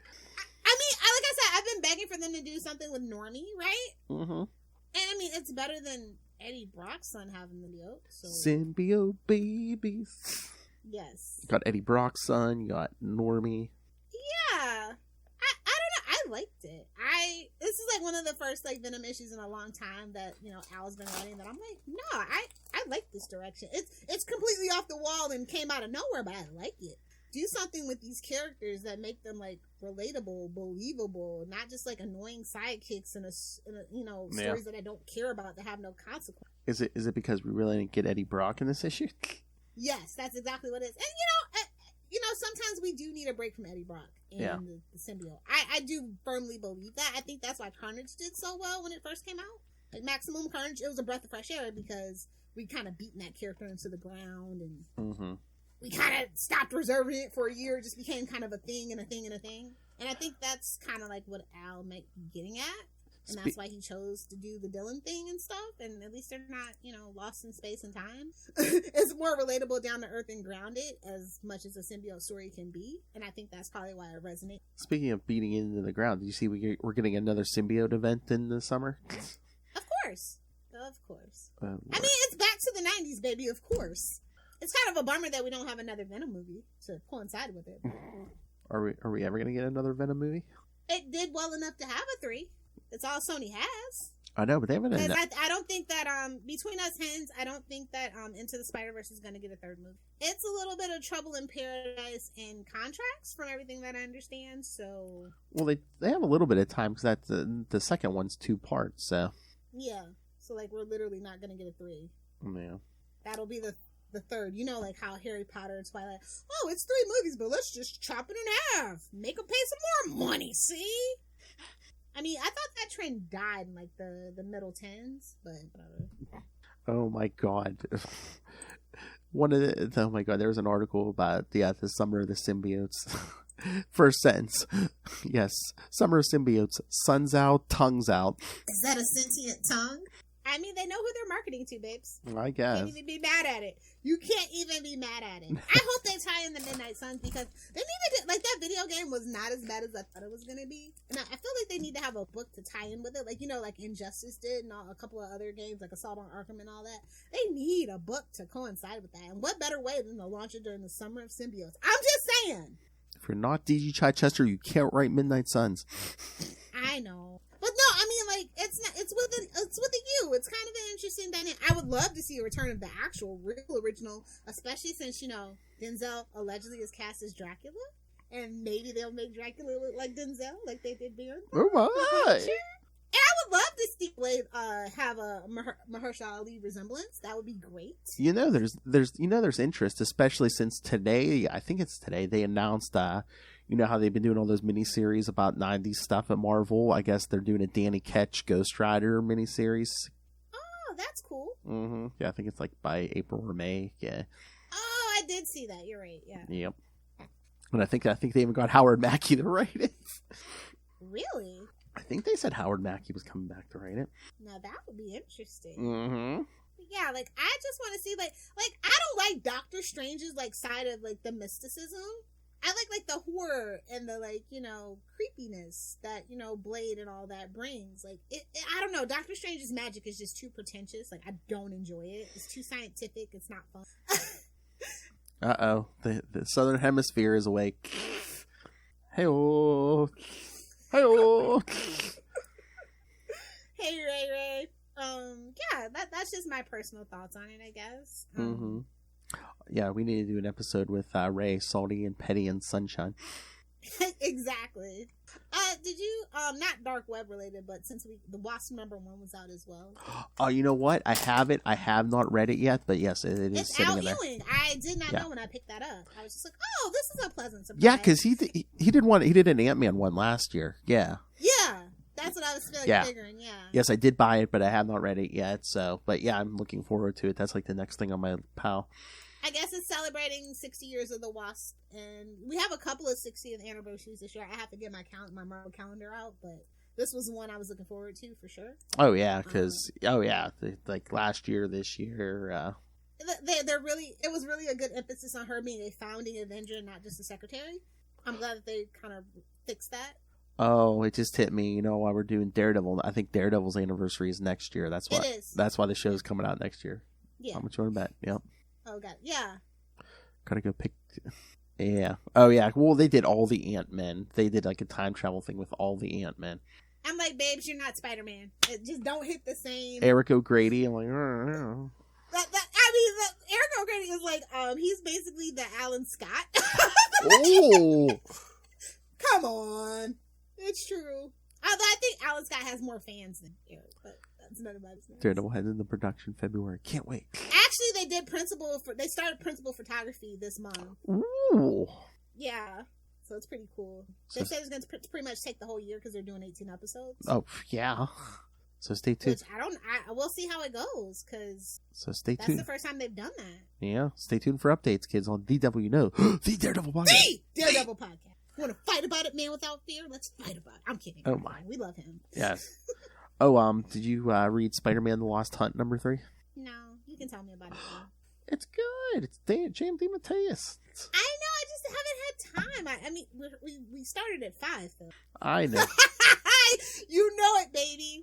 I mean, like I said, I've been begging for them to do something with Normie, right? Mm-hmm. And I mean, it's better than Eddie Brock's son having the symbiote. So. Symbiote babies. Yes. You got Eddie Brock's son. You got Normie. Yeah. I don't know. I liked it. This is like one of the first like Venom issues in a long time that, you know, Al's been writing that I'm like, no, I like this direction. It's completely off the wall and came out of nowhere, but I like it. Do something with these characters that make them like relatable, believable, not just like annoying sidekicks in a you know, stories that I don't care about that have no consequence. Is it because we really didn't get Eddie Brock in this issue? Yes, that's exactly what it is. And you know, sometimes we do need a break from Eddie Brock and the symbiote. I do firmly believe that. I think that's why Carnage did so well when it first came out. Like Maximum Carnage, it was a breath of fresh air because we kind of beaten that character into the ground and we kind of stopped reserving it for a year. It just became kind of a thing and a thing and a thing. And I think that's kind of like what Al might be getting at. And that's why he chose to do the Dylan thing and stuff. And at least they're not, you know, lost in space and time. It's more relatable, down to earth, and grounded as much as a symbiote story can be. And I think that's probably why it resonates. Speaking of beating it into the ground, did you see we're getting another symbiote event in the summer? Of course. I mean, it's back to the 90s, baby, of course. It's kind of a bummer that we don't have another Venom movie to coincide with it. Are we ever going to get another Venom movie? It did well enough to have a 3. That's all Sony has. I know, but they haven't. I don't think that Between Us Hens, I don't think that Into the Spider-Verse is going to get a 3rd movie. It's a little bit of trouble in paradise in contracts, from everything that I understand. So, well, they have a little bit of time because that's the second one's 2 parts. So yeah, so like we're literally not going to get a 3. Yeah, that'll be the 3rd. You know, like how Harry Potter and Twilight. Oh, it's 3 movies, but let's just chop it in half. Make them pay some more money. See. I mean, I thought that trend died in, like, the middle 10s, but whatever. Oh, my God. Oh, my God, there was an article about, the Summer of the Symbiotes. First sentence. Yes, Summer of Symbiotes. Sun's out, tongue's out. Is that a sentient tongue? I mean, they know who they're marketing to, babes. I guess. You can't even be mad at it. You can't even be mad at it. I hope they tie in the Midnight Suns, because they need to, like, that video game was not as bad as I thought it was going to be. And I feel like they need to have a book to tie in with it. Like, you know, like Injustice did and a couple of other games, like Assault on Arkham and all that. They need a book to coincide with that. And what better way than to launch it during the Summer of Symbiotes? I'm just saying. If you're not DG Chichester, you can't write Midnight Suns. I know. But no, I mean, like, it's with you. It's kind of an interesting dynamic. I would love to see a return of the actual, real original, especially since, you know, Denzel allegedly is cast as Dracula. And maybe they'll make Dracula look like Denzel, like they did Beyond. Oh, my. And I would love to see Blade have a Mahershala Ali resemblance. That would be great. You know, there's interest, especially since today, I think it's today, they announced, you know how they've been doing all those miniseries about 90s stuff at Marvel? I guess they're doing a Danny Ketch Ghost Rider miniseries. Oh, that's cool. Mm-hmm. Yeah, I think it's like by April or May. Yeah. Oh, I did see that. You're right. Yeah. Yep. And I think they even got Howard Mackey to write it. Really? I think they said Howard Mackey was coming back to write it. Now that would be interesting. Mm-hmm. Yeah, like, I just want to see, like, I don't like Doctor Strange's, like, side of, like, the mysticism. I like the horror and the, like, you know, creepiness that, you know, Blade and all that brings. Like, I don't know, Doctor Strange's magic is just too pretentious. Like, I don't enjoy it. It's too scientific. It's not fun. Uh-oh. The Southern Hemisphere is awake. Hey-oh. Hey-oh. Hey, Ray. Yeah, that's just my personal thoughts on it, I guess. Yeah, we need to do an episode with Ray, Salty, and Petty, and Sunshine. Exactly. Did you not dark web related, but since the Wasp #1 was out as well. Oh, you know what? I have it. I have not read it yet, but yes, it is It's sitting Al in there. Ewing. I did not know when I picked that up. I was just like, oh, this is a pleasant surprise. Yeah, because he did one. He did an Ant-Man one last year. Yeah. Yeah, that's what I was figuring. Yeah. Yes, I did buy it, but I have not read it yet. So, but yeah, I'm looking forward to it. That's like the next thing on my pile. I guess it's celebrating 60 years of the Wasp, and we have a couple of 60th anniversaries this year. I have to get my Marvel calendar out, but this was the one I was looking forward to for sure. Oh yeah, because like last year, this year. They're really. It was really a good emphasis on her being a founding Avenger, not just a secretary. I'm glad that they kind of fixed that. Oh, it just hit me. You know, while we're doing Daredevil, I think Daredevil's anniversary is next year. That's why. It is. That's why the show's coming out next year. Yeah. How much you want to bet? Yep. Oh god. Yeah. Gotta go pick. Yeah. Oh yeah. Well, they did all the Ant-Men. They did like a time travel thing with all the Ant-Men. I'm like, babes, you're not Spider-Man. It just don't hit the same. Eric O'Grady. I'm like, Eric O'Grady is like, he's basically the Alan Scott. oh. Come on. It's true. Although I think Alan Scott has more fans than Eric, but that's none of my business. Daredevil heads into production February. Can't wait. Actually, they started principal photography this month. Ooh. Yeah. So it's pretty cool. They said it's going to pretty much take the whole year because they're doing 18 episodes. Oh, yeah. So stay tuned. Which we'll see how it goes because stay that's tuned. the first time they've done that. Yeah. Stay tuned for updates, kids, on DW Know. The Daredevil Podcast. The Daredevil Podcast. You want to fight about it, man, without fear? Let's fight about it. I'm kidding. Oh, my. We love him. Yes. Oh, did you read Spider-Man The Lost Hunt #3? No. You can tell me about it, though. It's good. It's J.M. DeMatteis. I know. I just haven't had time. I mean, we started at 5, though. I know. You know it, baby.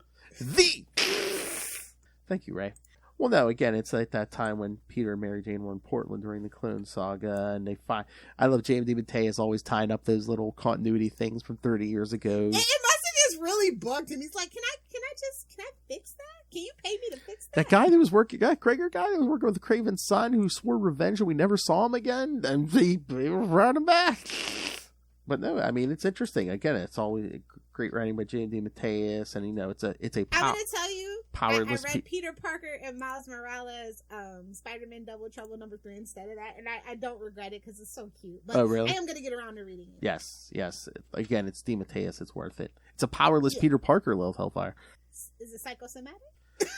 Thank you, Ray. Well, no, again, it's like that time when Peter and Mary Jane were in Portland during the Clone Saga, and they find. I love J.M. DeMatteis always tying up those little continuity things from 30 years ago. It must have just really bugged him. He's like, can I fix that? Can you pay me to fix that? That guy that was working, Krager guy that was working with Craven's son, who swore revenge and we never saw him again, and they brought him back. But no, I mean, it's interesting. Again, it's always great writing by J.M. DeMatteis, and it's a I'm going to tell you, powerless. I read Peter Parker and Miles Morales' Spider-Man Double Trouble #3 instead of that, and I don't regret it because it's so cute. But oh, really? I am going to get around to reading it. Yes. Again, it's DeMatteis. It's worth it. It's a powerless Peter Parker, Lilith Hellfire. Is it psychosomatic?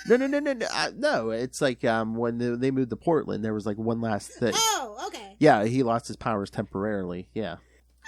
No. No, it's like when they moved to Portland, there was like one last thing. Oh, okay. Yeah, he lost his powers temporarily. Yeah.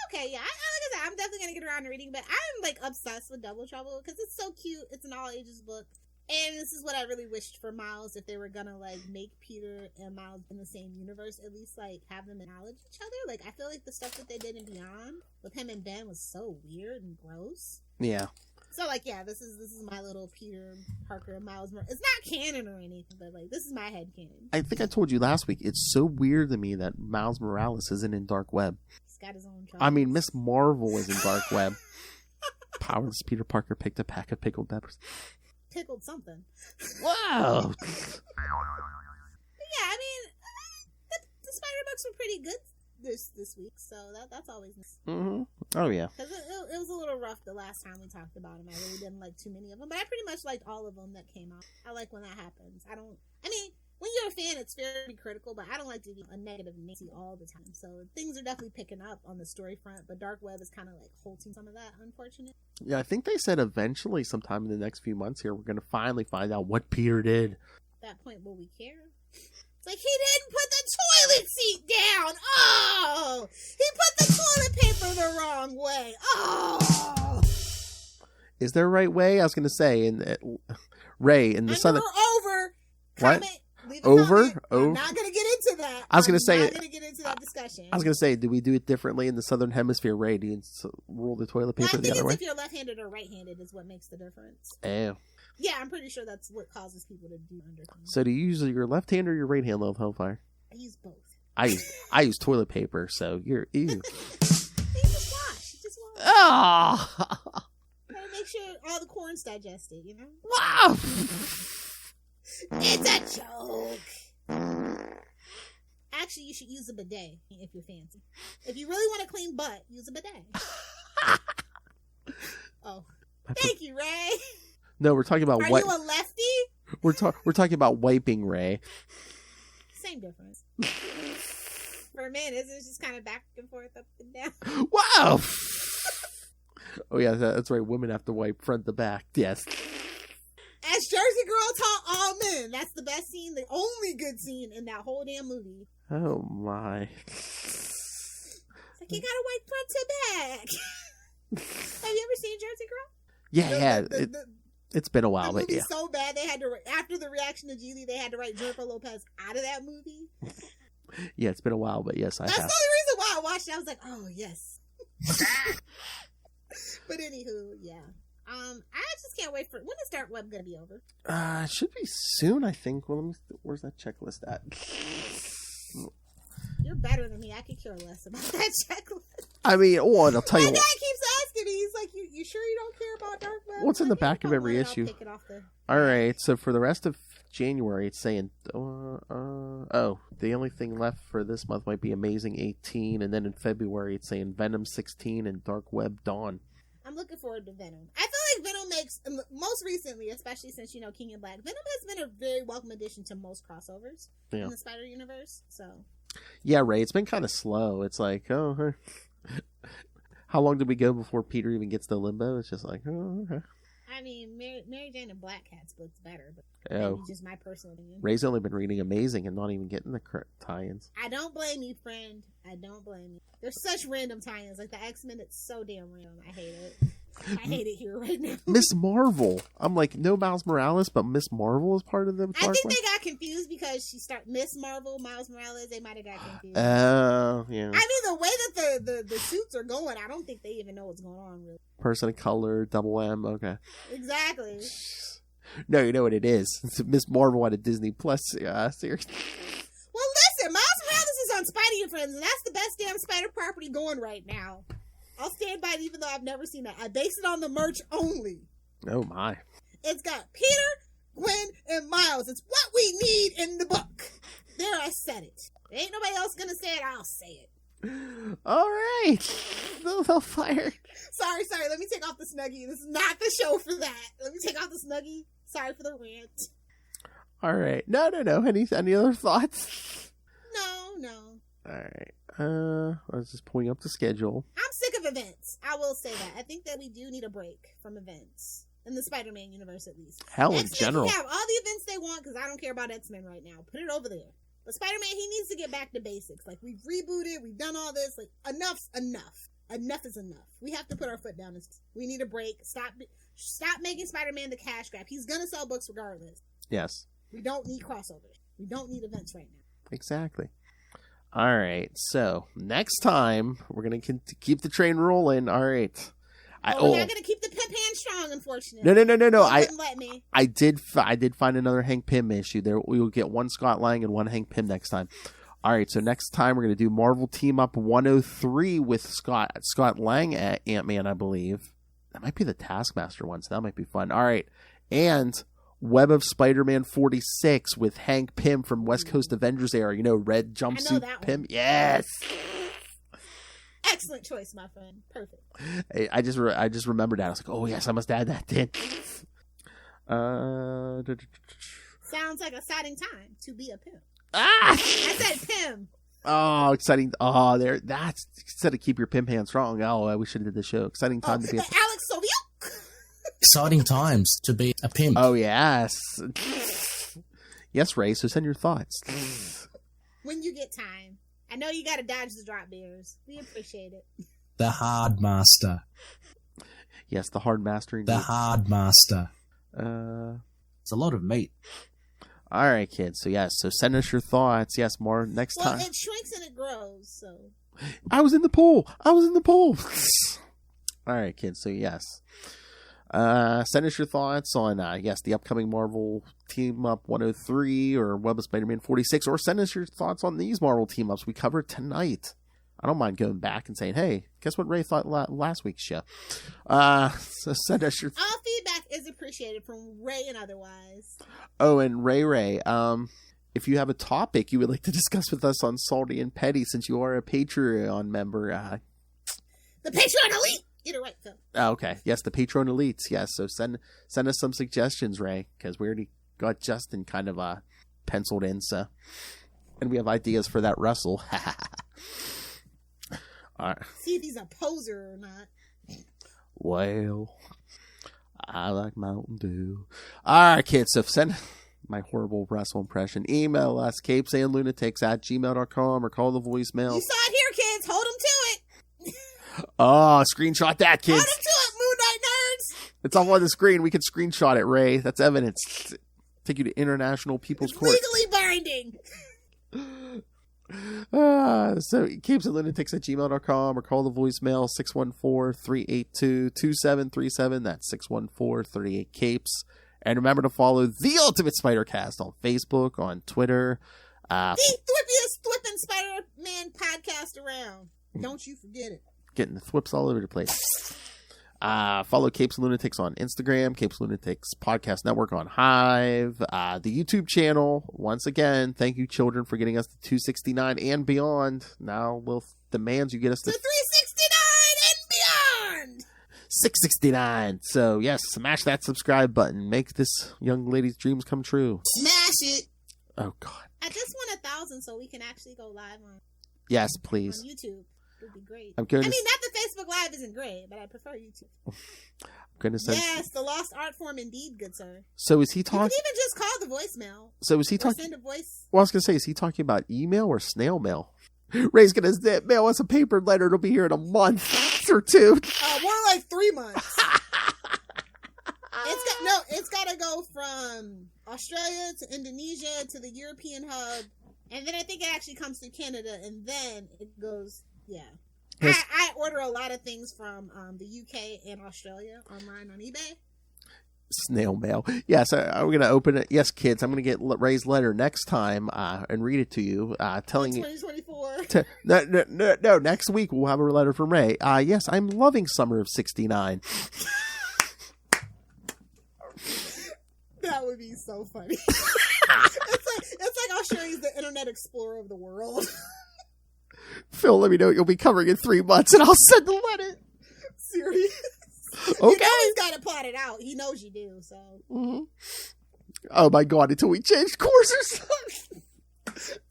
Okay, yeah. Like I said, I'm definitely gonna get around to reading, but I'm like obsessed with Double Trouble because it's so cute. It's an all ages book, and this is what I really wished for Miles if they were gonna like make Peter and Miles in the same universe. At least like have them acknowledge each other. Like I feel like the stuff that they did in Beyond with him and Ben was so weird and gross. Yeah. So like yeah, this is my little Peter Parker and Miles. It's not canon or anything, but like this is my head canon. I think I told you last week. It's so weird to me that Miles Morales isn't in Dark Web. He's got his own troubles. I mean, Miss Marvel is in Dark Web. Powerless Peter Parker picked a pack of pickled peppers. Pickled something. Wow. Yeah, I mean, the Spider books were pretty good this week, so that's always nice. Mm-hmm. Oh yeah. Because it was a little rough the last time we talked about them. I really didn't like too many of them, but I pretty much liked all of them that came out. I like when that happens. I mean, when you're a fan, it's fair to be critical, but I don't like to be a negative Nancy all the time. So things are definitely picking up on the story front, but Dark Web is kind of like halting some of that, unfortunately. Yeah, I think they said eventually, sometime in the next few months here, we're going to finally find out what Peter did. At that point, will we care? It's like, he didn't put the toilet seat down. Oh! He put the toilet paper the wrong way. Oh! Is there a right way? I was going to say, Ray, in the Southern... Over. What? Comment. Leave a Over? comment. I'm not going to get into that. I was going to say... I'm not going to get into that discussion. I was going to say, do we do it differently in the Southern Hemisphere, Ray? Do you roll the toilet paper the other way? If you're left-handed or right-handed is what makes the difference. Oh. Yeah, I'm pretty sure that's what causes people to do underthings. So do you use your left hand or your right hand, Love Hellfire? I use both. I use toilet paper, so you're ew. You just wash. Oh! Gotta make sure all the corn's digested, you know? Wow! It's a joke. Actually, you should use a bidet if you're fancy. If you really want a clean butt, use a bidet. Oh, thank you, Ray. No, we're talking about Are you a lefty? We're talking about wiping, Ray. Same difference. For men, it's just kind of back and forth, up and down. Wow. Oh yeah, that's right. Women have to wipe front to back. Yes. As Jersey Girl taught all men, that's the best scene, the only good scene in that whole damn movie. Oh my. It's like, you gotta wipe front to back. Have you ever seen Jersey Girl? Yeah, it's been a while, the but yeah. movie's so bad they had to, after the reaction to Geely, they had to write Jennifer Lopez out of that movie. Yeah, it's been a while, but yes, I That's have. the only reason why I watched it. I was like, oh yes. But anywho, yeah. I just can't wait for, when is Dark Web gonna be over? It should be soon, I think. Well, where's that checklist at? You're better than me. I could care less about that checklist. I mean, I'll tell you My what. dad keeps asking me. He's like, "You sure you don't care about Dark Web?" What's in the Like, back of "If I every want it, issue?" I'll pick it off the... All right, so for the rest of January, it's saying, the only thing left for this month might be Amazing 18, and then in February, it's saying Venom 16 and Dark Web Dawn. I'm looking forward to Venom. I feel like Venom makes, most recently, especially since, King and Black, Venom has been a very welcome addition to most crossovers in the Spider Universe. So, yeah, Ray, it's been kind of slow. It's like, how long did we go before Peter even gets to Limbo? It's just like, okay. I mean, Mary Jane and Black Cat's book's better, but Oh. maybe just my personal opinion. Ray's only been reading Amazing and not even getting the tie-ins. I don't blame you, friend. I don't blame you. There's such random tie-ins. Like the X-Men, it's so damn random. I hate it. I hate it here right now. Miss Marvel. I'm like, no Miles Morales, but Miss Marvel is part of the I think they got confused because she started Miss Marvel, Miles Morales. They might have got confused. Oh, yeah. I mean, the way that the suits are going, I don't think they even know what's going on, really. Person of color, double M, okay. Exactly. No, you know what it is. It's Miss Marvel on a Disney Plus series. Well, listen, Miles Morales is on Spidey and Friends, and that's the best damn Spider property going right now. I'll stand by it even though I've never seen that. I base it on the merch only. Oh, my. It's got Peter, Gwen, and Miles. It's what we need in the book. There, I said it. Ain't nobody else gonna say it, I'll say it. All right. They'll fire. Sorry. Let me take off the Snuggie. This is not the show for that. Let me take off the Snuggie. Sorry for the rant. All right. No. Any other thoughts? No. All right. I was just pulling up the schedule. I'm sick of events. I will say that. I think that we do need a break from events. In the Spider-Man universe, at least. Hell, in X-Men general. can have all the events they want, because I don't care about X-Men right now. Put it over there. But Spider-Man, he needs to get back to basics. Like, we've rebooted, we've done all this. Like, enough's enough. Enough is enough. We have to put our foot down. We need a break. Stop making Spider-Man the cash grab. He's gonna sell books regardless. Yes. We don't need crossovers. We don't need events right now. Exactly. All right. So next time we're gonna keep the train rolling. All right. We're not gonna keep the Pimp hand strong, unfortunately. No. Let me. I did find another Hank Pym issue. There we will get one Scott Lang and one Hank Pym next time. All right. So next time we're gonna do Marvel Team Up 103 with Scott Lang at Ant-Man, I believe. That might be the Taskmaster one, so that might be fun. All right. And Web of Spider-Man 46 with Hank Pym from West Coast Avengers era. Red jumpsuit Pym. Yes. Excellent choice, my friend. Perfect. I just remembered that. I was like, oh yes, I must add that in. Sounds like a exciting time to be a pimp. I said Pym. Oh, exciting! Oh, that's instead of keep your pimp hand strong. Oh, we should have did the show. Exciting time to be a pimp. Alex Sylvia. Exciting times to be a pimp. Oh yes, yes, Ray. So send your thoughts when you get time. I know you got to dodge the drop beers. We appreciate it. The hard master. Yes, the hard mastering. The hard master. It's a lot of meat. All right, kids. So yes, so send us your thoughts. Yes, more next time. Well, it shrinks and it grows. So I was in the pool. All right, kids. So yes. Send us your thoughts on, the upcoming Marvel Team Up 103 or Web of Spider-Man 46, or send us your thoughts on these Marvel Team Ups we covered tonight. I don't mind going back and saying, hey, guess what Ray thought last week's show? So send us your... All feedback is appreciated from Ray and otherwise. Oh, and Ray, if you have a topic you would like to discuss with us on Salty and Petty, since you are a Patreon member. The Patreon Elite! Get it right, Phil. Okay. Yes, the Patreon Elites. Yes. So send us some suggestions, Ray, because we already got Justin kind of penciled in. So, and we have ideas for that Russell. All right. See if he's a poser or not. Well, I like Mountain Dew. All right, kids. So send my horrible Russell impression. Email us, CapesandLunatics@gmail.com, or call the voicemail. You saw it here, kids. Hold them to it. Oh, screenshot that, kids. Hold them to it, Moon Knight nerds. It's up on the screen. We can screenshot it, Ray. That's evidence. Take you to International People's It's Court. legally binding. So CapesandLunatics@gmail.com, or call the voicemail 614-382-2737. That's 614-38-CAPES. And remember to follow The Ultimate Spider-Cast on Facebook, on Twitter. The thwippiest thwipping Spider-Man podcast around. Don't you forget it. Getting the thwips all over the place. Follow Capes and Lunatics on Instagram, Capes and Lunatics Podcast Network on Hive, the YouTube channel. Once again, thank you, children, for getting us to 269 and beyond. Now, Lilith demands you get us to 369 and beyond. 669. So, yes, smash that subscribe button. Make this young lady's dreams come true. Smash it. Oh, God. I just want 1,000 so we can actually go live on Yes, please. YouTube. It would be great. I'm going not that Facebook Live isn't great, but I prefer YouTube. I'm going to send. Yes, the lost art form indeed, good sir. So is he You talking? can even just call the voicemail. So is he Or talking? send a voice. Well, I was going to say, is he talking about email or snail mail? Ray's going to mail us a paper letter. It'll be here in a month or two. More like 3 months. It's got to go from Australia to Indonesia to the European hub, and then I think it actually comes to Canada, and then it goes. Yeah, Yes. I order a lot of things from the UK and Australia online on eBay. Snail mail. Yes, I'm going to open it. Yes, kids, I'm going to get Ray's letter next time and read it to you, telling you. 2024. No, next week we'll have a letter from Ray. Yes, I'm loving summer of '69. That would be so funny. It's like Australia's the Internet Explorer of the world. Phil, let me know what you'll be covering in 3 months, and I'll send the letter. Serious? Okay. You know he's got it plotted out. He knows you do, so. Mm-hmm. Oh my God, until we changed course or something.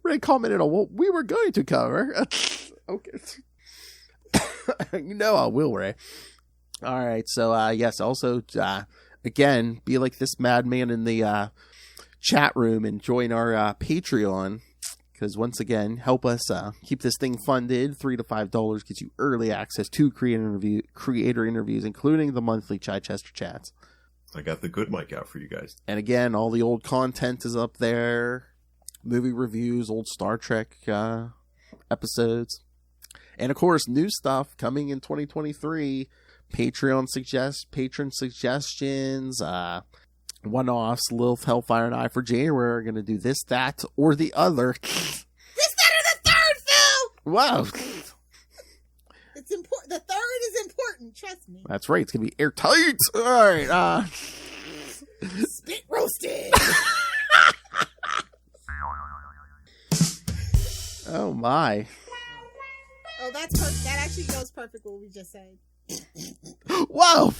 Ray commented on what we were going to cover. Okay. You know I will, Ray. All right, so yes, also, again, be like this madman in the chat room and join our Patreon. Because once again, help us keep this thing funded. $3 to $5 gets you early access to creator interviews, including the monthly Chichester chats. I got the good mic out for you guys. And again, all the old content is up there. Movie reviews, old Star Trek episodes. And of course, new stuff coming in 2023. Patron suggestions, one-offs. Lilith, Hellfire, and I for January are going to do this, that, or the other. This, that, or the third, Phil! Wow. It's important. The third is important. Trust me. That's right. It's going to be airtight. All right. Spit roasted. Oh, my. Oh, that's perfect. That actually goes perfect with what we just said. Whoa.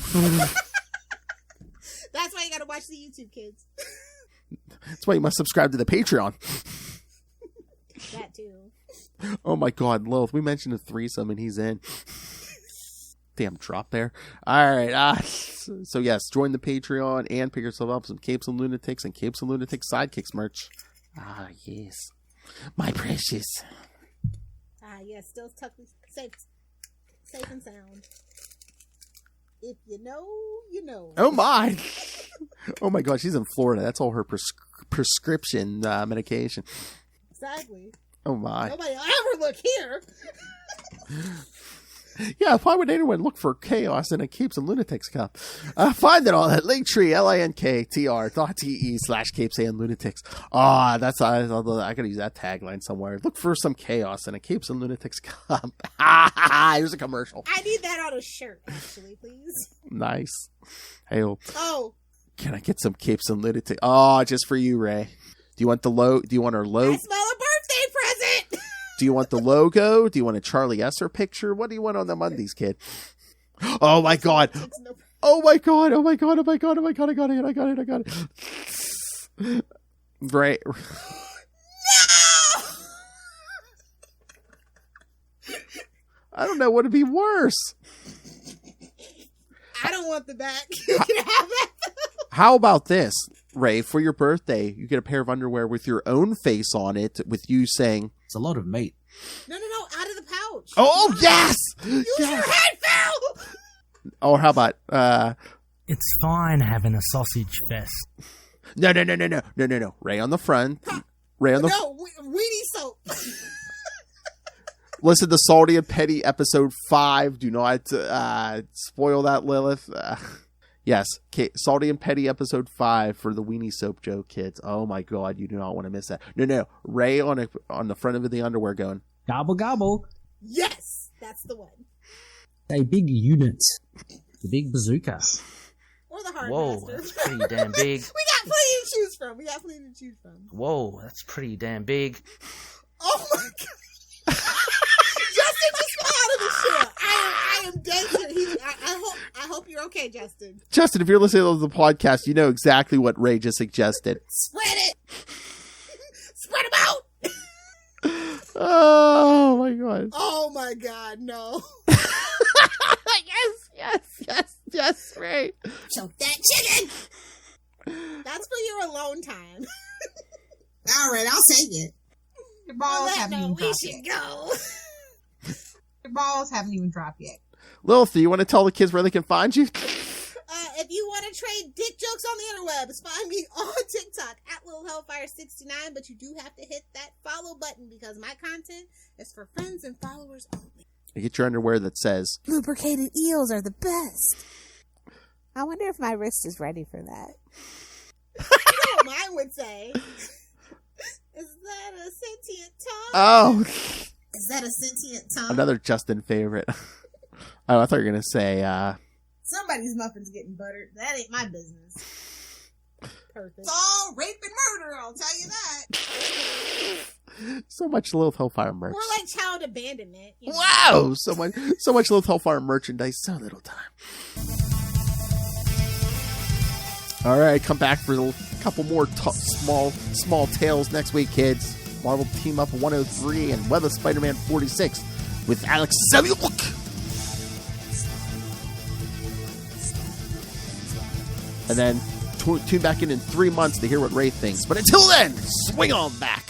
That's why you gotta watch the YouTube, kids. That's why you must subscribe to the Patreon. That too. Oh my God, Lilith, we mentioned a threesome and he's in. Damn drop there. Alright, so yes, join the Patreon and pick yourself up some Capes and Lunatics and Capes and Lunatics Sidekicks merch. Ah, yes. My precious. Yes, still safe and sound. If you know, you know. Oh my. Oh my God, she's in Florida. That's all her prescription medication. Exactly. Oh my. Nobody will ever look here. Yeah, why would anyone look for chaos in a Capes and Lunatics cup? Find it all at Linktree, linktr.ee/Capes and Lunatics. That's I gotta use that tagline somewhere. Look for some chaos in a Capes and Lunatics cup. Here's a commercial. I need that on a shirt, actually, please. Nice. Hey, oh. Can I get some Capes and Lunatics? Oh, just for you, Ray. Do you want her logo? I smell a birthday present. Do you want the logo? Do you want a Charlie Esser picture? What do you want on the Mondays, kid? Oh my god. Oh my god. Oh my god. Oh my god. Oh my god. I got it. Right. No! I don't know what would be worse. I don't want the back. You can have that. How about this, Ray? For your birthday, you get a pair of underwear with your own face on it, with you saying, It's a lot of meat. No, out of the pouch. "Oh yes, Use your head, Phil. Or how about It's fine having a sausage fest. no. Ray on the front. Ray on the No, weenie soap. Listen to Salty and Petty episode 5. Do not spoil that, Lilith. Yes, Salty and Petty episode 5 for the weenie soap joke, kids. Oh my god, you do not want to miss that. No. Ray on the front of the underwear going, Gobble, gobble. Yes, that's the one. A big unit. The big bazooka. Or the hard Whoa, master. that's pretty damn big. We got plenty to choose from. Whoa, that's pretty damn big. Oh my god. Justin just fell out of the shit. I am dead serious. I hope you're okay, Justin. Justin, if you're listening to the podcast, you know exactly what Ray just suggested. Spread it. Spread them out. Oh my god. Oh my god, no. Yes, Ray. Choke that chicken. That's for your alone time. All right, I'll take it. Your balls haven't even we dropped should yet. go. Your balls haven't even dropped yet. Lilith, do you want to tell the kids where they can find you? If you want to trade dick jokes on the interwebs, find me on TikTok at LilHellfire69, but you do have to hit that follow button because my content is for friends and followers only. Get your underwear that says, Lubricated eels are the best. I wonder if my wrist is ready for that. You know what mine would say? Is that a sentient tongue? oh, Is that a sentient tongue? another Justin favorite. Oh, I thought you were going to say, Somebody's muffin's getting buttered. That ain't my business. Perfect. It's all rape and murder, I'll tell you that. so much Lilith Hellfire merch. More like child abandonment. You know? Wow! So much Lilith Hellfire merchandise, so little time. All right, come back for a couple more small tales next week, kids. Marvel Team Up 103 and Web of Spider-Man 46 with Alex Samueluk. And then tune back in 3 months to hear what Ray thinks. But until then, swing on back.